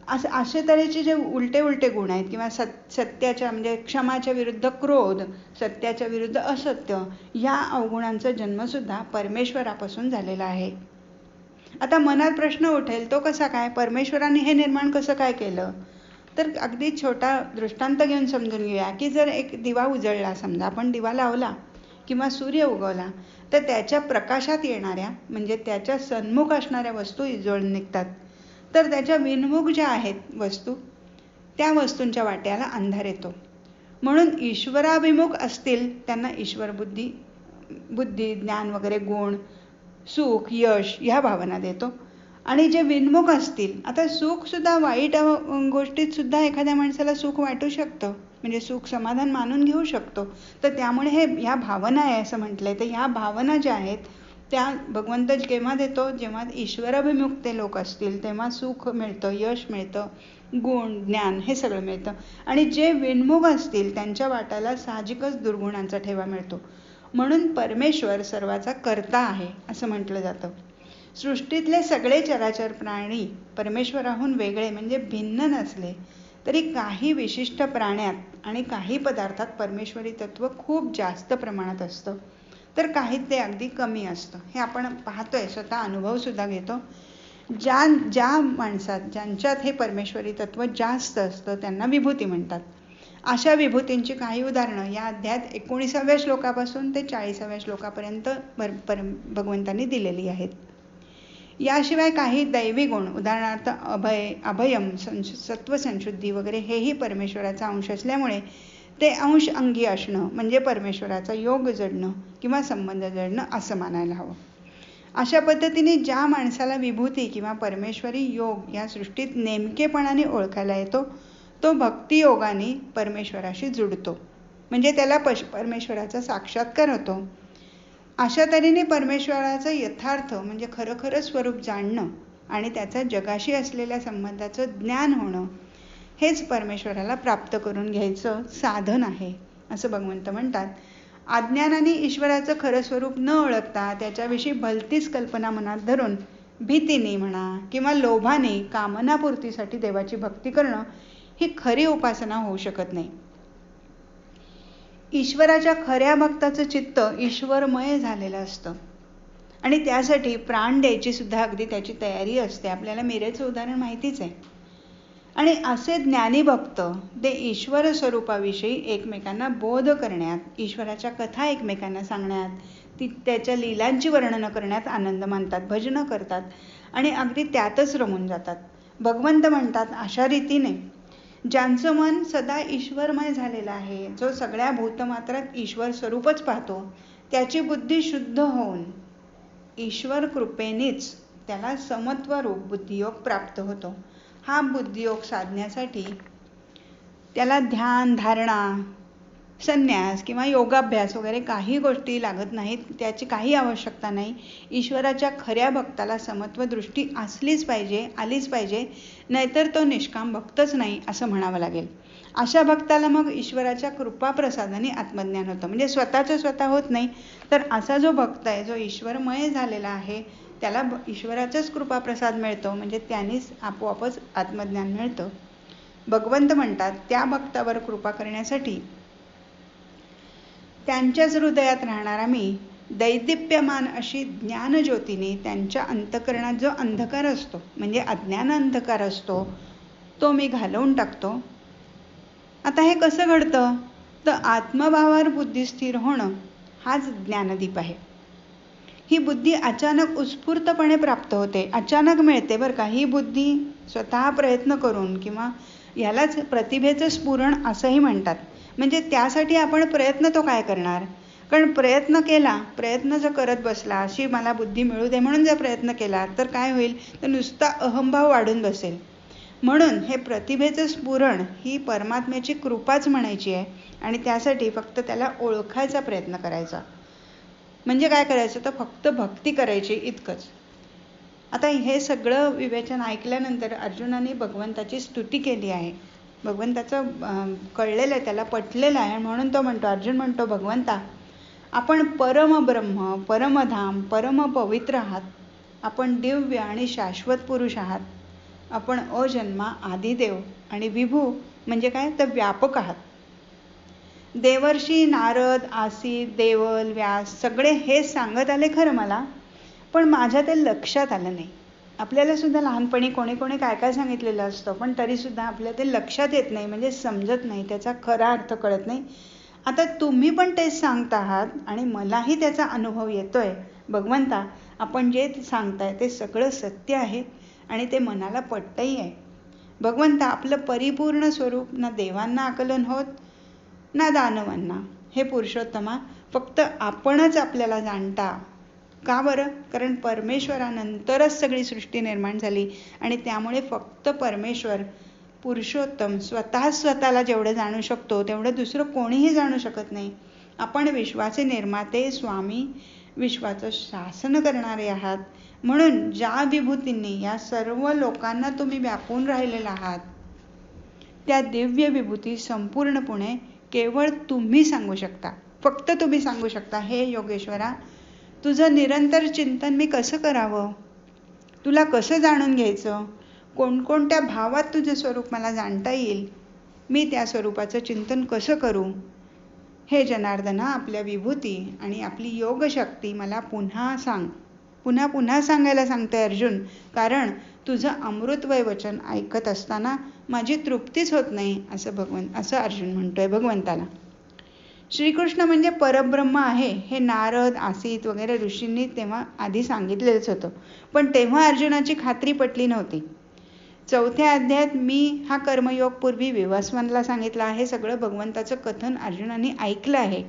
असे तऱ्हेचे जे उलटे गुण आहेत किंवा सत्याच्या म्हणजे क्षमाच्या विरुद्ध क्रोध, सत्याच्या विरुद्ध असत्य, या अवगुणांचा जन्मसुद्धा परमेश्वरापासून झालेला आहे. आता मनात प्रश्न उठेल तो कसा काय, परमेश्वराने हे निर्माण कसं काय केलं. तर अगदी छोटा दृष्टांत घेऊन समजून घेऊया की जर एक दिवा उजळला, समजा आपण दिवा लावला किंवा सूर्य उगवला तर त्याच्या प्रकाशात येणाऱ्या म्हणजे त्याच्या सन्मुख असणाऱ्या वस्तू उजळून निघतात. तर त्याच्या विन्मुख ज्या आहेत वस्तू त्या वस्तूंच्या वाट्याला अंधार येतो. म्हणून ईश्वराभिमुख असतील त्यांना ईश्वर बुद्धी, ज्ञान वगैरे गुण, सुख, यश ह्या भावना देतो. आणि जे विन्मुख असतील, आता सुख सुद्धा वाईट गोष्टीत सुद्धा एखाद्या माणसाला सुख वाटू शकतं, म्हणजे सुख समाधान मानून घेऊ शकतो. तर त्यामुळे हे ह्या भावना आहे असं म्हटलंय. तर ह्या भावना ज्या आहेत त्या भगवंत केव्हा देतो, जेव्हा ईश्वराभिमुख ते लोक असतील तेव्हा सुख मिळतं, यश मिळतं, गुण, ज्ञान हे सगळं मिळतं. आणि जे विन्मुख असतील त्यांच्या वाट्याला साहजिकच दुर्गुणांचा ठेवा मिळतो. म्हणून परमेश्वर सर्वाचा कर्ता आहे असं म्हटलं जातं. सृष्टीतले सगळे चराचर प्राणी परमेश्वराहून वेगळे म्हणजे भिन्न नसले तरी काही विशिष्ट प्राण्यात आणि काही पदार्थात परमेश्वरी तत्व खूप जास्त प्रमाणात असतं, तर काहीत ते अगदी कमी असतं. हे आपण पाहतोय, स्वतः अनुभव सुद्धा घेतो. ज्या माणसात ज्यांच्यात हे परमेश्वरी तत्व जास्त असतं त्यांना विभूती म्हणतात. अशा विभूतींची काही उदाहरणं या अध्यायात 19व्या श्लोकापासून ते 40व्या श्लोकापर्यंत भगवंतांनी दिलेली आहेत. याशिवाय काही दैवी गुण, उदाहरणार्थ अभयम, सत्वसंशुद्धी वगैरे हेही परमेश्वराचा अंश असल्यामुळे ते अंश अंगी असणं म्हणजे परमेश्वराचा योग जडणं किंवा संबंध जडणं असं मानायला हवं. अशा पद्धतीने ज्या माणसाला विभूती किंवा परमेश्वरी योग या सृष्टीत नेमकेपणाने ओळखायला येतो तो भक्तियोगाने परमेश्वराशी जुडतो, म्हणजे त्याला परमेश्वराचा साक्षात्कार होतो. अशा तऱ्हेने परमेश्वराचं यथार्थ म्हणजे खरं स्वरूप जाणणं आणि त्याचा जगाशी असलेल्या संबंधाचं ज्ञान होणं हेच परमेश्वराला प्राप्त करून घ्यायचं साधन आहे असं भगवंत म्हणतात. अज्ञानाने ईश्वराचं खरं स्वरूप न ओळखता त्याच्याविषयी भलतीच कल्पना मनात धरून भीतीने म्हणा किंवा लोभाने कामनापूर्तीसाठी देवाची भक्ती करणं ही खरी उपासना होऊ शकत नाही. ईश्वराच्या खऱ्या भक्ताचं चित्त ईश्वरमय झालेलं असतं आणि त्यासाठी प्राण द्यायची सुद्धा अगदी त्याची तयारी असते. आपल्याला मीरेचं उदाहरण माहितीच आहे. आणि असे ज्ञानी भक्त ते ईश्वर स्वरूपाविषयी एकमेकांना बोध करण्यात, ईश्वराच्या कथा एकमेकांना सांगण्यात, त्याच्या लीलांची वर्णनं करण्यात आनंद मानतात, भजनं करतात आणि अगदी त्यातच रमून जातात. भगवंत म्हणतात अशा रीतीने ज्यांचं मन सदा ईश्वरमय झालेलं आहे, जो सगळ्या भूतमात्रात ईश्वर स्वरूपच पाहतो, त्याची बुद्धी शुद्ध होऊन ईश्वर कृपेनेच त्याला समत्व रूप बुद्धियोग प्राप्त होतो. हा बुद्धियोग साधण्यासाठी त्याला ध्यान, धारणा, संन्यास किंवा योगाभ्यास वगैरे काही गोष्टी लागत नाहीत, त्याची काही आवश्यकता नाही. ईश्वराच्या खऱ्या भक्ताला समत्व दृष्टी आलीच पाहिजे, नाहीतर तो निष्काम भक्तच नाही असं म्हणावं लागेल. अशा भक्ताला मग ईश्वराच्या कृपाप्रसादाने आत्मज्ञान होतं, म्हणजे स्वतःचं स्वतः होत नाही, तर असा जो भक्त आहे जो ईश्वरमय झालेला आहे त्याला ईश्वराचाच कृपाप्रसाद मिळतो, म्हणजे त्यानेच आपोआपच आत्मज्ञान मिळतं. भगवंत म्हणतात त्या भक्तावर कृपा करण्यासाठी त्यांच्याच हृदयात राहणारा मी दैदिप्यमान अशी ज्ञानज्योतीने त्यांच्या अंतःकरणात जो अंधकार असतो म्हणजे अज्ञान अंधकार असतो तो मी घालवून टाकतो. आता हे कसं घडतं तर आत्मभावावर बुद्धी स्थिर होणं हाच ज्ञानदीप आहे. ही बुद्धी अचानक उत्स्फूर्तपणे प्राप्त होते, अचानक मिळते बरं का. ही बुद्धी स्वतः प्रयत्न करून किंवा यालाच प्रतिभेचं स्फुरण असंही म्हणतात. म्हणजे त्यासाठी आपण प्रयत्न तो काय करणार, कारण प्रयत्न जर करत बसला अशी मला बुद्धी मिळू दे म्हणून जर प्रयत्न केला तर काय होईल तर नुसता अहंभाव वाढून बसेल. म्हणून हे प्रतिभेचं स्फुरण ही परमात्म्याची कृपाच म्हणायची आहे आणि त्यासाठी फक्त त्याला ओळखायचा प्रयत्न करायचा. म्हणजे काय करायचं तर फक्त भक्ती करायची इतकंच. आता हे सगळं विवेचन ऐकल्यानंतर अर्जुनाने भगवंताची स्तुती केली आहे. भगवंताचं कळलेलं आहे, त्याला पटलेलं आहे, म्हणून तो म्हणतो, अर्जुन म्हणतो भगवंता आपण परमब्रह्म, परमधाम, परमपवित्र आहात. आपण दिव्य आणि शाश्वत पुरुष आहात. आपण अजन्मा आदिदेव आणि विभू म्हणजे काय तर व्यापक आहात. देवर्षी, नारद, आसीत, देवल, व्यास सगळे हे सांगत आले खरं मला, पण माझ्या ते लक्षात आलं नाही. आपल्याला सुद्धा लहानपणी कोणी काय काय सांगितलेलं असतं, पण तरीसुद्धा आपल्याला ते लक्षात येत नाही, म्हणजे समजत नाही, त्याचा खरा अर्थ कळत नाही. आता तुम्ही पण तेच सांगता आहात आणि मलाही त्याचा अनुभव येतोय. भगवंता आपण जे सांगताय ते सगळं सत्य आहे आणि ते मनाला पटतही आहे. भगवंता आपलं परिपूर्ण स्वरूप ना देवांना आकलन होत ना दानवांना. हे पुरुषोत्तमा फक्त आपणच आपल्याला जाणता. का बरं, कारण परमेश्वरानंतरच सगळी सृष्टी निर्माण झाली आणि त्यामुळे फक्त परमेश्वर पुरुषोत्तम स्वतःला जेवढं जाणू शकतो तेवढं दुसरं कोणीही जाणू शकत नाही. आपण विश्वाचे निर्माते, स्वामी, विश्वाचं शासन करणारे आहात. म्हणून ज्या विभूतींनी या सर्व लोकांना तुम्ही व्यापून राहिलेला आहात त्या दिव्य विभूती संपूर्णपणे केवळ तुम्ही सांगू शकता. फक्त तुम्ही सांगू शकता, हे योगेश्वरा, तुझं निरंतर चिंतन मी कसं करावं, तुला कसं जाणून घ्यायचं, कोणकोणत्या भावात तुझं स्वरूप मला जाणता येईल, मी त्या स्वरूपाचं चिंतन कसं करू, हे जनार्दना आपल्या विभूती आणि आपली योगशक्ती मला पुन्हा सांग. पुन्हा पुन्हा सांगायला सांगतोय अर्जुन, कारण तुझं अमृतमय वचन ऐकत असताना माझी तृप्तीच होत नाही, असं अर्जुन म्हणतोय भगवंताला. श्रीकृष्ण म्हणजे परब्रह्म आहे हे नारद, आसित वगैरे ऋषींनी तेव्हा आधी सांगितलेलंच होतं, पण तेव्हा अर्जुनाची खात्री पटली नव्हती. 4थ्या अध्यायात मी हा कर्मयोग पूर्वी विवस्वानला सांगितला आहे. सगळं भगवंताचं कथन अर्जुनाने ऐकलं आहे.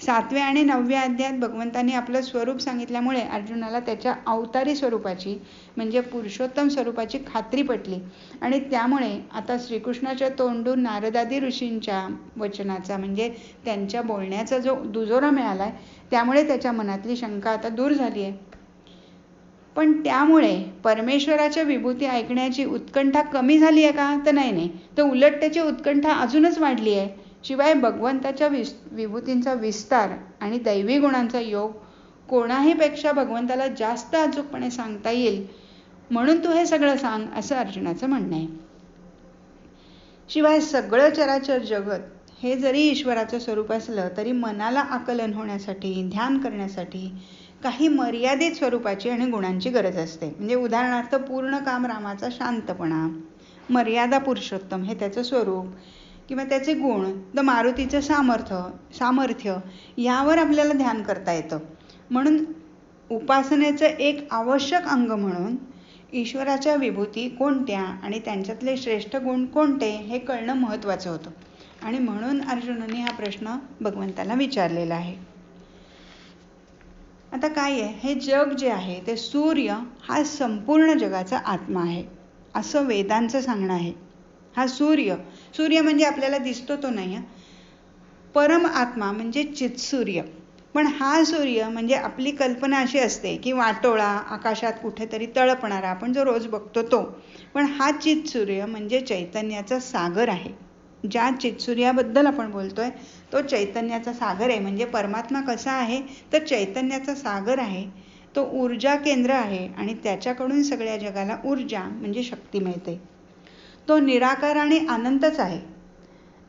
7व्या आणि 9व्या अध्यायात भगवंताने आपलं स्वरूप सांगितल्यामुळे अर्जुनाला त्याच्या अवतारी स्वरूपाची म्हणजे पुरुषोत्तम स्वरूपाची खात्री पटली आणि त्यामुळे आता श्रीकृष्णाच्या तोंडून नारदादी ऋषींच्या वचनाचा म्हणजे त्यांच्या बोलण्याचा जो दुजोरा मिळालाय, त्यामुळे त्याच्या मनातली शंका आता दूर झाली आहे. पण त्यामुळे परमेश्वराच्या विभूती ऐकण्याची उत्कंठा कमी झाली आहे का? तर नाही, तर उलट त्याची उत्कंठा अजूनच वाढली आहे. शिवाय भगवंताच्या विभूतींचा विस्तार आणि दैवी गुणांचा योग कोणाही पेक्षा भगवंताला जास्त अचूकपणे सांगता येईल, म्हणून तू हे सगळं सांग, असं अर्जुनाचं म्हणणं आहे. शिवाय सगळं चराचर जगत हे जरी ईश्वराचं स्वरूप असलं तरी मनाला आकलन होण्यासाठी, ध्यान करण्यासाठी काही मर्यादित स्वरूपाची आणि गुणांची गरज असते. म्हणजे उदाहरणार्थ पूर्ण काम रामाचा शांतपणा, मर्यादा पुरुषोत्तम हे त्याचं स्वरूप किंवा त्याचे गुण, द मारुतीचं सामर्थ्य यावर आपल्याला ध्यान करता येतं. म्हणून उपासनेचं एक आवश्यक अंग म्हणून ईश्वराच्या विभूती कोणत्या आणि त्यांच्यातले श्रेष्ठ गुण कोणते हे कळणं महत्त्वाचं होतं आणि म्हणून अर्जुनाने हा प्रश्न भगवंताला विचारलेला आहे. आता काय आहे, हे जग जे आहे ते सूर्य हा संपूर्ण जगाचा आत्मा आहे असं वेदांचं सांगणं आहे. हा सूर्य म्हणजे आपल्याला दिसतो तो नाही, परम आत्मा म्हणजे चित्सूर्य. पण हा सूर्य म्हणजे आपली कल्पना अशी असते की वाटोळा आकाशात कुठेतरी तळपणारा, आपण जो रोज बघतो तो. पण हा चित्सूर्य म्हणजे चैतन्याचा सागर आहे. ज्या चित्सूर्याबद्दल आपण बोलतोय तो चैतन्याचा सागर आहे. म्हणजे परमात्मा कसा आहे तर चैतन्याचा सागर आहे. तो ऊर्जा केंद्र आहे आणि त्याच्याकडून सगळ्या जगाला ऊर्जा म्हणजे शक्ती मिळते. तो निराकार आणि अनंतच आहे.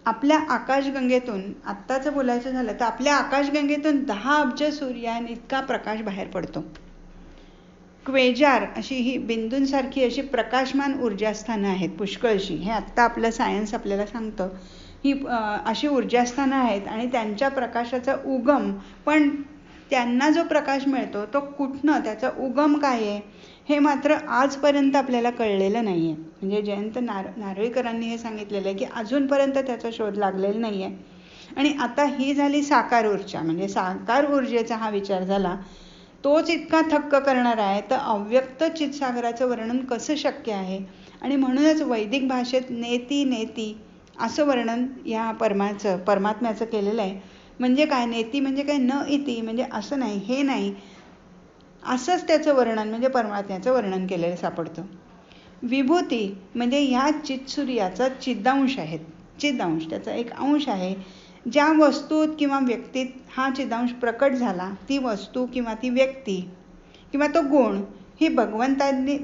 आपल्या आकाशगंगेतून आत्ताचं बोलायचं झालं तर आपल्या आकाशगंगेतून 10 अब्ज सूर्याइतका प्रकाश बाहेर पडतो. क्वेजार अशी ही बिंदूंसारखी अशी प्रकाशमान ऊर्जास्थानं आहेत पुष्कळशी. हे आत्ता आपलं सायन्स आपल्याला सांगतं. ही अशी ऊर्जास्थानं आहेत आणि त्यांच्या प्रकाशाचा उगम, पण त्यांना जो प्रकाश मिळतो तो कुठनं, त्याचा उगम काय आहे हे मात्र आजपर्यंत आपल्याला कळलेलं नाही आहे. म्हणजे जयंत नारळीकरांनी हे सांगितलेलं आहे की अजूनपर्यंत त्याचा शोध लागलेला नाही आहे. आणि आता ही झाली साकार ऊर्जा. म्हणजे साकार ऊर्जेचा हा विचार झाला, तोच इतका थक्क करणारा आहे तर अव्यक्त चित्सागराचं वर्णन कसं शक्य आहे. आणि म्हणूनच वैदिक भाषेत नेती असं वर्णन या परमात्म्याचं केलेलं आहे. म्हणजे काय, नेती म्हणजे काय, न इति म्हणजे असं नाही, हे नाही, असंच त्याचं वर्णन म्हणजे परमात्म्याचं वर्णन केलेलं सापडतं. विभूती म्हणजे ह्या चित्सूर्याचा चिदांश आहेत. चिदांश त्याचा एक अंश आहे. ज्या वस्तूत किंवा व्यक्तीत हा चिदांश प्रकट झाला, ती वस्तू किंवा ती व्यक्ती किंवा तो गुण ही भगवंतांनी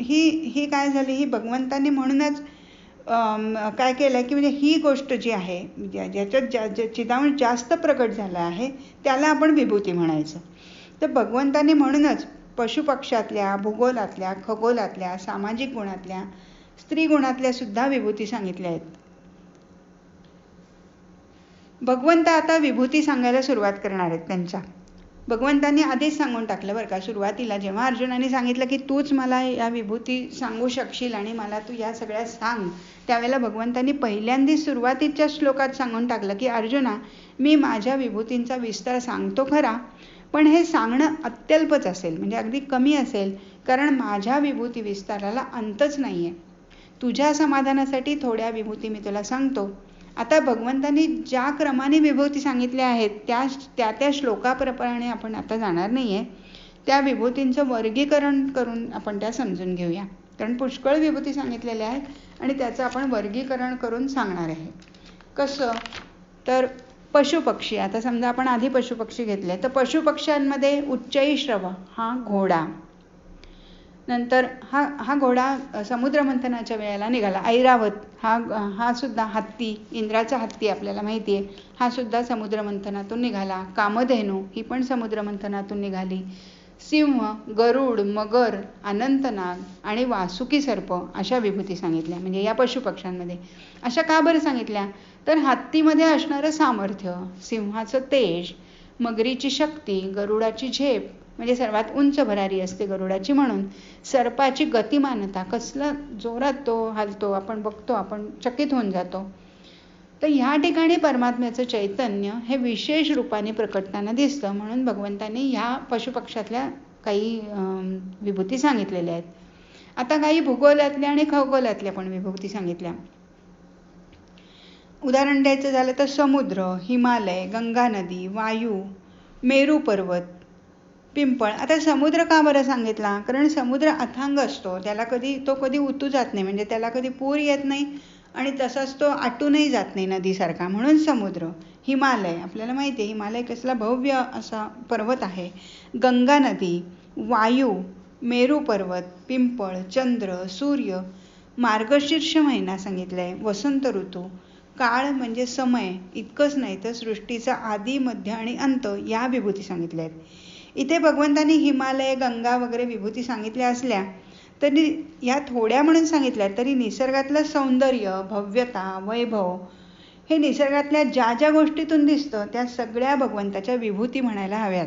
ही काय झाली, ही भगवंतांनी म्हणूनच काय केलं की म्हणजे ही गोष्ट जी आहे ज्याच्यात चिदांश जास्त प्रकट झाला आहे त्याला आपण विभूती म्हणायचं. तर भगवंतांनी म्हणूनच पशुपक्ष्यातल्या, भूगोलातल्या, खगोलातल्या, सामाजिक गुणातल्या, स्त्री गुणातल्या सुद्धा विभूती सांगितल्या आहेत. भगवंत आता विभूती सांगायला सुरुवात करणार आहेत त्यांच्या. भगवंतांनी आधीच सांगून टाकलं बरं का. सुरुवातीला जेव्हा अर्जुनाने सांगितलं की तूच मला या विभूती सांगू शकशील आणि मला तू या सगळ्या सांग, त्यावेळेला भगवंतांनी पहिल्यांदा सुरुवातीच्या श्लोकात सांगून टाकलं की अर्जुना, मी माझ्या विभूतींचा विस्तार सांगतो खरा, पण हे सांगणं अत्यल्पच असेल, म्हणजे अगदी कमी असेल, कारण माझ्या विभूती विस्ताराला अंतच नाहीये. तुझ्या समाधानासाठी थोड्या विभूती मी तुला सांगतो. आता भगवंतांनी ज्या क्रमाने विभूती सांगितल्या आहेत त्या श्लोकाप्रमाणे आपण आता जाणार नाहीये. त्या विभूतींचं वर्गीकरण करून आपण त्या समजून घेऊया, कारण पुष्कळ विभूती सांगितलेल्या आहेत आणि त्याचं आपण वर्गीकरण करून सांगणार आहे. कसं तर पशुपक्षी, आता समजा आपण आधी पशुपक्षी घेतले तर पशुपक्ष्यांमध्ये उच्चैःश्रव हा घोडा. नंतर हा घोडा समुद्रमंथनाच्या वेळेला निघाला. ऐरावत हा सुद्धा हत्ती, इंद्राचा हत्ती आपल्याला माहिती आहे, हा सुद्धा समुद्रमंथनातून निघाला. कामधेनू ही पण समुद्रमंथनातून निघाली. सिंह, गरुड, मगर, अनंतनाग आणि वासुकी सर्प अशा विभूती सांगितल्या, म्हणजे या पशुपक्ष्यांमध्ये. अशा का बरं सांगितल्या? तर हत्तीमध्ये असणारं सामर्थ्य, सिंहाचं तेज, मगरीची शक्ती, गरुडाची झेप म्हणजे सर्वात उंच भरारी असते गरुडाची म्हणून, सर्पाची गतिमानता, कसलं जोरात तो हलतो, आपण बघतो, आपण चकित होऊन जातो. तर ह्या ठिकाणी परमात्म्याचं चैतन्य हे विशेष रूपाने प्रकटताना दिसतं, म्हणून भगवंतांनी ह्या पशुपक्षातल्या काही विभूती सांगितलेल्या आहेत. आता काही भूगोलातल्या आणि खगोलातल्या पण विभूती सांगितल्या. उदाहरण द्यायचं झालं तर समुद्र, हिमालय, गंगा नदी, वायू, मेरू पर्वत, पिंपळ. आता समुद्र का बरं सांगितला? कारण समुद्र अथांग असतो, त्याला तो कधी उतू जात नाही, म्हणजे त्याला कधी पूर येत नाही आणि तसाच तो आटूनही जात नाही नदीसारखा, म्हणून समुद्र. हिमालय, आपल्याला माहिती आहे हिमालय कसला भव्य असा पर्वत आहे. गंगा नदी, वायू, मेरू पर्वत, पिंपळ, चंद्र, सूर्य, मार्गशीर्ष महिना सांगितलाय, वसंत ऋतू, काळ म्हणजे समय, इतकंच नाही तर सृष्टीचा आदी, मध्य आणि अंत या विभूती सांगितल्या आहेत. इथे भगवंतांनी हिमालय, गंगा वगैरे विभूती सांगितल्या असल्या तरी या थोड्या म्हणून सांगितल्या, तरी निसर्गातलं सौंदर्य, भव्यता, वैभव हे निसर्गातल्या ज्या ज्या गोष्टीतून दिसतं त्या सगळ्या भगवंताच्या विभूती म्हणायला हव्यात.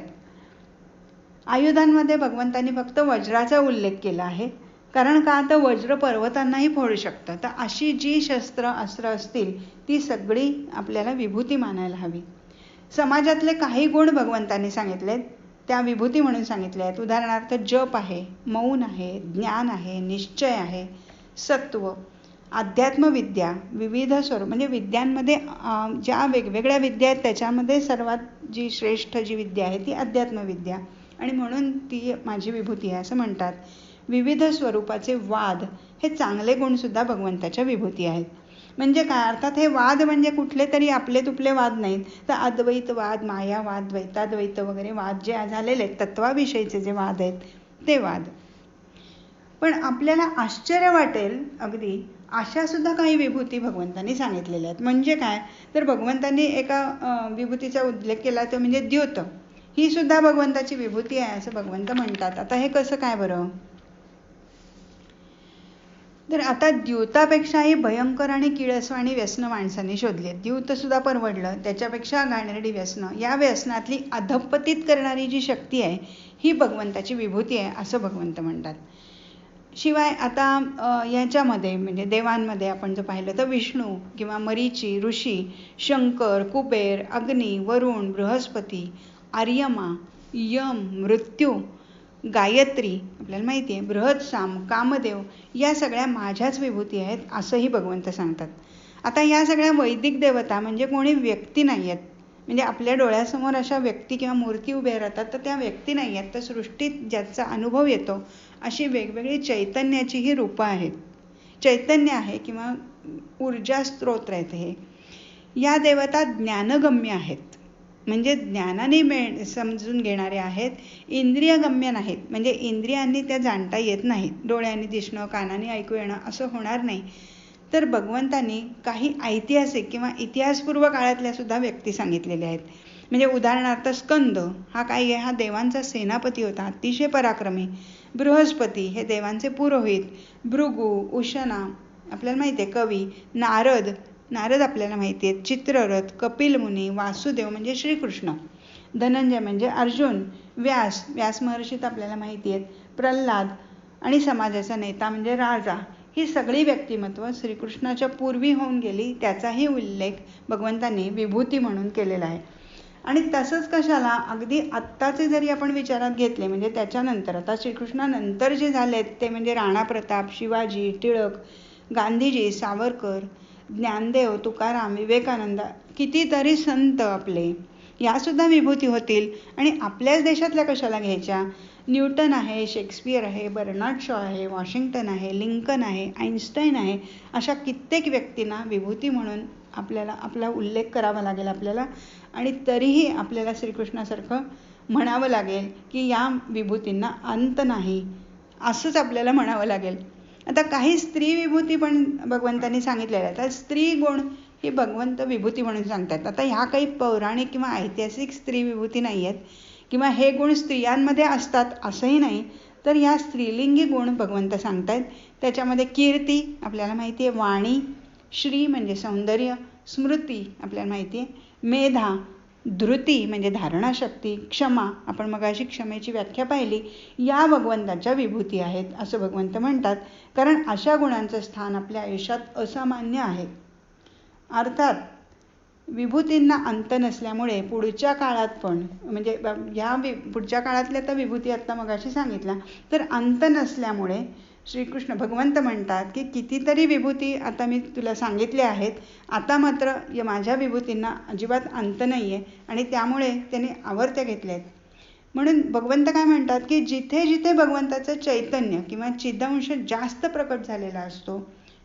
आयुधांमध्ये भगवंतांनी फक्त वज्राचा उल्लेख केला आहे, कारण का तर वज्र पर्वतांनाही फोडू शकतं. तर अशी जी शस्त्र अस्त्र असतील ती सगळी आपल्याला विभूती मानायला हवी. समाजातले काही गुण भगवंतांनी सांगितलेत, त्या विभूती म्हणून सांगितल्या आहेत. उदाहरणार्थ जप आहे, मौन आहे, ज्ञान आहे, निश्चय आहे, सत्व, अध्यात्मविद्या, विविध स्वरूप, म्हणजे विद्यांमध्ये ज्या वेगवेगळ्या विद्या आहेत त्याच्यामध्ये सर्वात जी श्रेष्ठ जी विद्या आहे ती अध्यात्मविद्या, आणि म्हणून ती माझी विभूती आहे असं म्हणतात. विविध स्वरूपाचे वाद हे चांगले गुण सुद्धा भगवंताच्या विभूती आहेत. म्हणजे काय? अर्थात हे वाद म्हणजे कुठले तरी आपले तुपले वाद नाहीत, तर अद्वैतवाद, मायावाद, द्वैताद्वैत वगैरे वाद जे झालेले आहेत, तत्वाविषयीचे जे वाद आहेत ते वाद. पण आपल्याला आश्चर्य वाटेल अगदी अशा सुद्धा काही विभूती भगवंतांनी सांगितलेल्या आहेत. म्हणजे काय? तर भगवंतांनी एका विभूतीचा उल्लेख केला तो म्हणजे द्योत. ही सुद्धा भगवंताची विभूती आहे असं भगवंत म्हणतात. आता हे कसं काय बरं? तर आता द्यूतापेक्षाही भयंकर आणि किळसवाणी व्यसनं माणसांनी शोधली आहेत. द्यूत सुद्धा परवडलं, त्याच्यापेक्षा घाणेरडी व्यसनं, या व्यसनातली अधपतित करणारी जी शक्ती आहे ही भगवंताची विभूती आहे असं भगवंत म्हणतात. शिवाय आता याच्यामध्ये म्हणजे देवांमध्ये आपण जर पाहिलं तर विष्णू किंवा मरीची, ऋषी, शंकर, कुबेर, अग्नी, वरुण, बृहस्पती, आर्यमा, यम, मृत्यू, गायत्री, आपल्याला माहिती आहे, बृहत्साम, कामदेव, या सगळ्या माझ्याच विभूती आहेत असंही भगवंत सांगतात. आता या सगळ्या वैदिक देवता म्हणजे कोणी व्यक्ती नाही आहेत, म्हणजे आपल्या डोळ्यासमोर अशा व्यक्ती किंवा मूर्ती उभ्या राहतात तर त्या व्यक्ती नाही आहेत, तर सृष्टीत ज्याचा अनुभव येतो अशी वेगवेगळी चैतन्याची ही रूपं आहेत. चैतन्य आहे किंवा ऊर्जा स्त्रोत आहेत हे. या देवता ज्ञानगम्य आहेत, म्हणजे ज्ञानाने समजून घेणारे आहेत, इंद्रियगम्य नाहीत, म्हणजे इंद्रियांनी त्या जाणता येत नाहीत. डोळ्यांनी दिसणं, कानाने ऐकू येणं असं होणार नाही. तर भगवंतांनी काही ऐतिहासिक किंवा इतिहासपूर्व काळातल्या सुद्धा व्यक्ती सांगितलेल्या आहेत. म्हणजे उदाहरणार्थ स्कंद हा काय आहे? हा देवांचा सेनापती होता, अतिशय पराक्रमी. बृहस्पती हे देवांचे पुरोहित. भृगू, उशना आपल्याला माहिती आहे कवी. नारद आपल्याला माहिती आहेत. चित्ररथ, कपिल मुनी, वासुदेव म्हणजे श्रीकृष्ण, धनंजय म्हणजे अर्जुन, व्यास महर्षीत आपल्याला माहिती आहेत, प्रल्हाद आणि समाजाचा नेता म्हणजे राजा. ही सगळी व्यक्तिमत्व श्रीकृष्णाच्या पूर्वी होऊन गेली, त्याचाही उल्लेख भगवंतांनी विभूती म्हणून केलेला आहे. आणि तसंच कशाला, अगदी आत्ताचे जरी आपण विचारात घेतले म्हणजे त्याच्यानंतर आता श्रीकृष्णानंतर जे झालेत ते म्हणजे राणा प्रताप, शिवाजी, टिळक, गांधीजी, सावरकर, ज्ञानदेव, तुकाराम, विवेकानंद, कितीतरी संत आपले, यासुद्धा विभूती होतील. आणि आपल्याच देशातल्या कशाला घ्यायच्या? न्यूटन आहे, शेक्सपियर आहे, बर्नार्ड शॉ आहे, वॉशिंग्टन आहे, लिंकन आहे, आईन्स्टाईन आहे, अशा कित्येक व्यक्तींना विभूती म्हणून आपला उल्लेख करावा लागेल आपल्याला, आणि तरीही आपल्याला श्रीकृष्णासारखं म्हणावं लागेल की या विभूतींना अंत नाही, असंच आपल्याला म्हणावं लागेल. आता काही स्त्री विभूती पण भगवंतांनी सांगितलेल्या आहेत. तर स्त्री गुण ही भगवंत विभूती म्हणून सांगतात. आता ह्या काही पौराणिक किंवा ऐतिहासिक स्त्री विभूती नाही आहेत किंवा हे गुण स्त्रियांमध्ये असतात असंही नाही, तर ह्या स्त्रीलिंगी गुण भगवंत सांगतायत. त्याच्यामध्ये कीर्ती आपल्याला माहिती आहे, वाणी, श्री म्हणजे सौंदर्य, स्मृती आपल्याला माहिती आहे, मेधा, धृती म्हणजे धारणाशक्ती, क्षमा, आपण मगाशी क्षमेची व्याख्या पाहिली, या भगवंताच्या विभूती आहेत असं भगवंत म्हणतात. कारण अशा गुणांचं स्थान आपल्या आयुष्यात असामान्य आहे. अर्थात विभूतींना अंत नसल्यामुळे पुढच्या काळात पण, म्हणजे ह्या पुढच्या काळातल्या तर विभूती आत्ता मगाशी सांगितल्या, तर अंत नसल्यामुळे श्रीकृष्ण भगवंत म्हणतात की कितीतरी विभूती आता मी तुला सांगितल्या आहेत, आता मात्र माझ्या विभूतींना अजिबात अंत नाही आहे, आणि त्यामुळे त्यांनी आवर्त्या घेतल्या आहेत. म्हणून भगवंत काय म्हणतात की जिथे जिथे भगवंताचं चैतन्य किंवा चिदंश जास्त प्रकट झालेला असतो,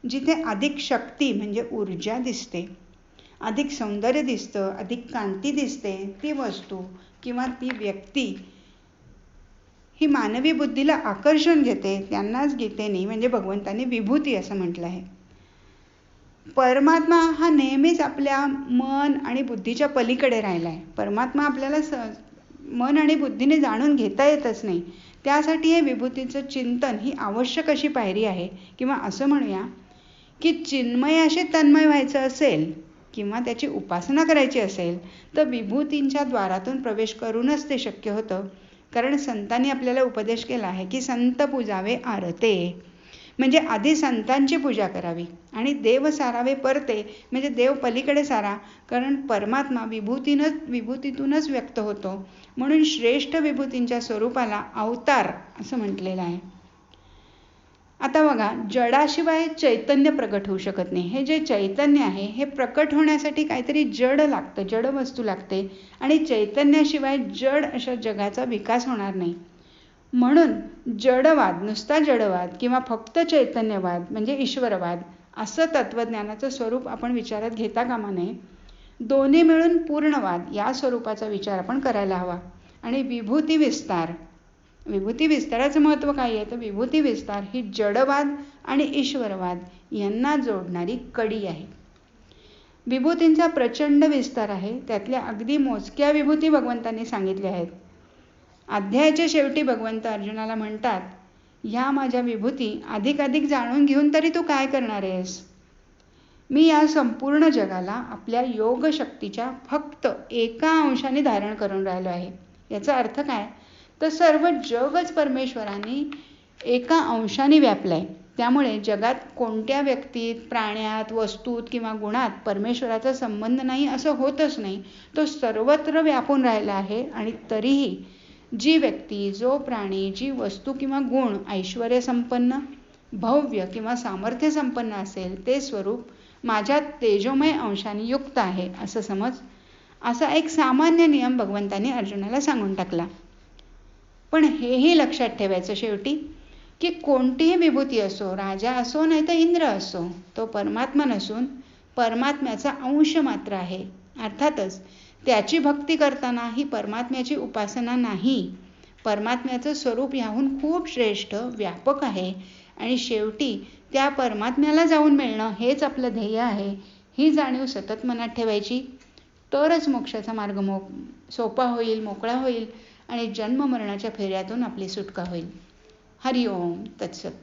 जिथे अधिक शक्ती म्हणजे ऊर्जा दिसते, अधिक सौंदर्य दिसतं, अधिक कांती दिसते, ती वस्तू किंवा ती व्यक्ती ही मानवी बुद्धीला आकर्षण घेते. त्यांनाच गीतेने म्हणजे भगवंतांनी विभूती असं म्हटलं आहे. परमात्मा हा नेहमीच आपल्या मन आणि बुद्धीच्या पलीकडे राहिला आहे. परमात्मा आपल्याला मन आणि बुद्धीने जाणून घेता येतच नाही. त्यासाठी हे विभूतीचं चिंतन ही आवश्यक अशी पायरी आहे. किंवा असं म्हणूया की चिन्मयाशी तन्मय व्हायचं असेल किंवा त्याची उपासना करायची असेल तर विभूतींच्या द्वारातून प्रवेश करूनच ते शक्य होतं. कारण संतांनी आपल्याला उपदेश केला आहे की संत पूजावे आरते, म्हणजे आधी संतांची पूजा करावी आणि देव सारावे परते, म्हणजे देव पलीकडे सारा. कारण परमात्मा विभूतीतूनच व्यक्त होतो. म्हणून श्रेष्ठ विभूतींच्या स्वरूपाला अवतार असं म्हटलेलं आहे. आता बघा, जडाशिवाय चैतन्य प्रकट होऊ शकत नाही. हे जे चैतन्य आहे हे प्रकट होण्यासाठी काहीतरी जड लागतं, जड वस्तू लागते, आणि चैतन्याशिवाय जड अशा जगाचा विकास होणार नाही. म्हणून जडवाद, नुसता जडवाद किंवा फक्त चैतन्यवाद म्हणजे ईश्वरवाद असं तत्वज्ञानाचं स्वरूप आपण विचारात घेता कामा नये. दोन्ही मिळून पूर्णवाद या स्वरूपाचा विचार आपण करायला हवा. आणि विभूती विस्ताराचं महत्त्व काय आहे तर विभूती विस्तार ही जडवाद आणि ईश्वरवाद यांना जोडणारी कडी आहे. विभूतींचा प्रचंड विस्तार आहे. त्यातल्या अगदी मोजक्या विभूती भगवंतांनी सांगितल्या आहेत. अध्यायाच्या शेवटी भगवंत अर्जुनाला म्हणतात, ह्या माझ्या विभूती अधिकाधिक जाणून घेऊन तरी तू काय करणार आहेस? मी या संपूर्ण जगाला आपल्या योग शक्तीच्या फक्त एका अंशाने धारण करून राहिलो आहे. याचा अर्थ काय तर सर्व जगच परमेश्वराने एका अंशाने व्यापलंय. त्यामुळे जगात कोणत्या व्यक्तीत, प्राण्यात, वस्तूत किंवा गुणात परमेश्वराचा संबंध नाही असं होतच नाही. तो सर्वत्र व्यापून राहिला आहे. आणि तरीही जी व्यक्ती, जो प्राणी, जी वस्तू किंवा गुण ऐश्वर्य संपन्न, भव्य किंवा सामर्थ्य संपन्न असेल ते स्वरूप माझ्या तेजोमय अंशाने युक्त आहे असं समज. असा एक सामान्य नियम भगवंतांनी अर्जुनाला सांगून टाकला. पण हेही लक्षात ठेवायचं शेवटी की कोणतीही विभूती असो, राजा असो नाही तर इंद्र असो, तो परमात्मा नसून परमात्म्याचा अंश मात्र आहे. अर्थातच त्याची भक्ती करताना ही परमात्म्याची उपासना नाही. परमात्म्याचं स्वरूप याहून खूप श्रेष्ठ, व्यापक आहे. आणि शेवटी त्या परमात्म्याला जाऊन मिळणं हेच आपलं ध्येय आहे. ही जाणीव सतत मनात ठेवायची. तरच मोक्षाचा मार्ग सोपा होईल, मोकळा होईल आणि जन्म मरणाच्या फेऱ्यातून आपली सुटका होईल. हरिओम तत्सत.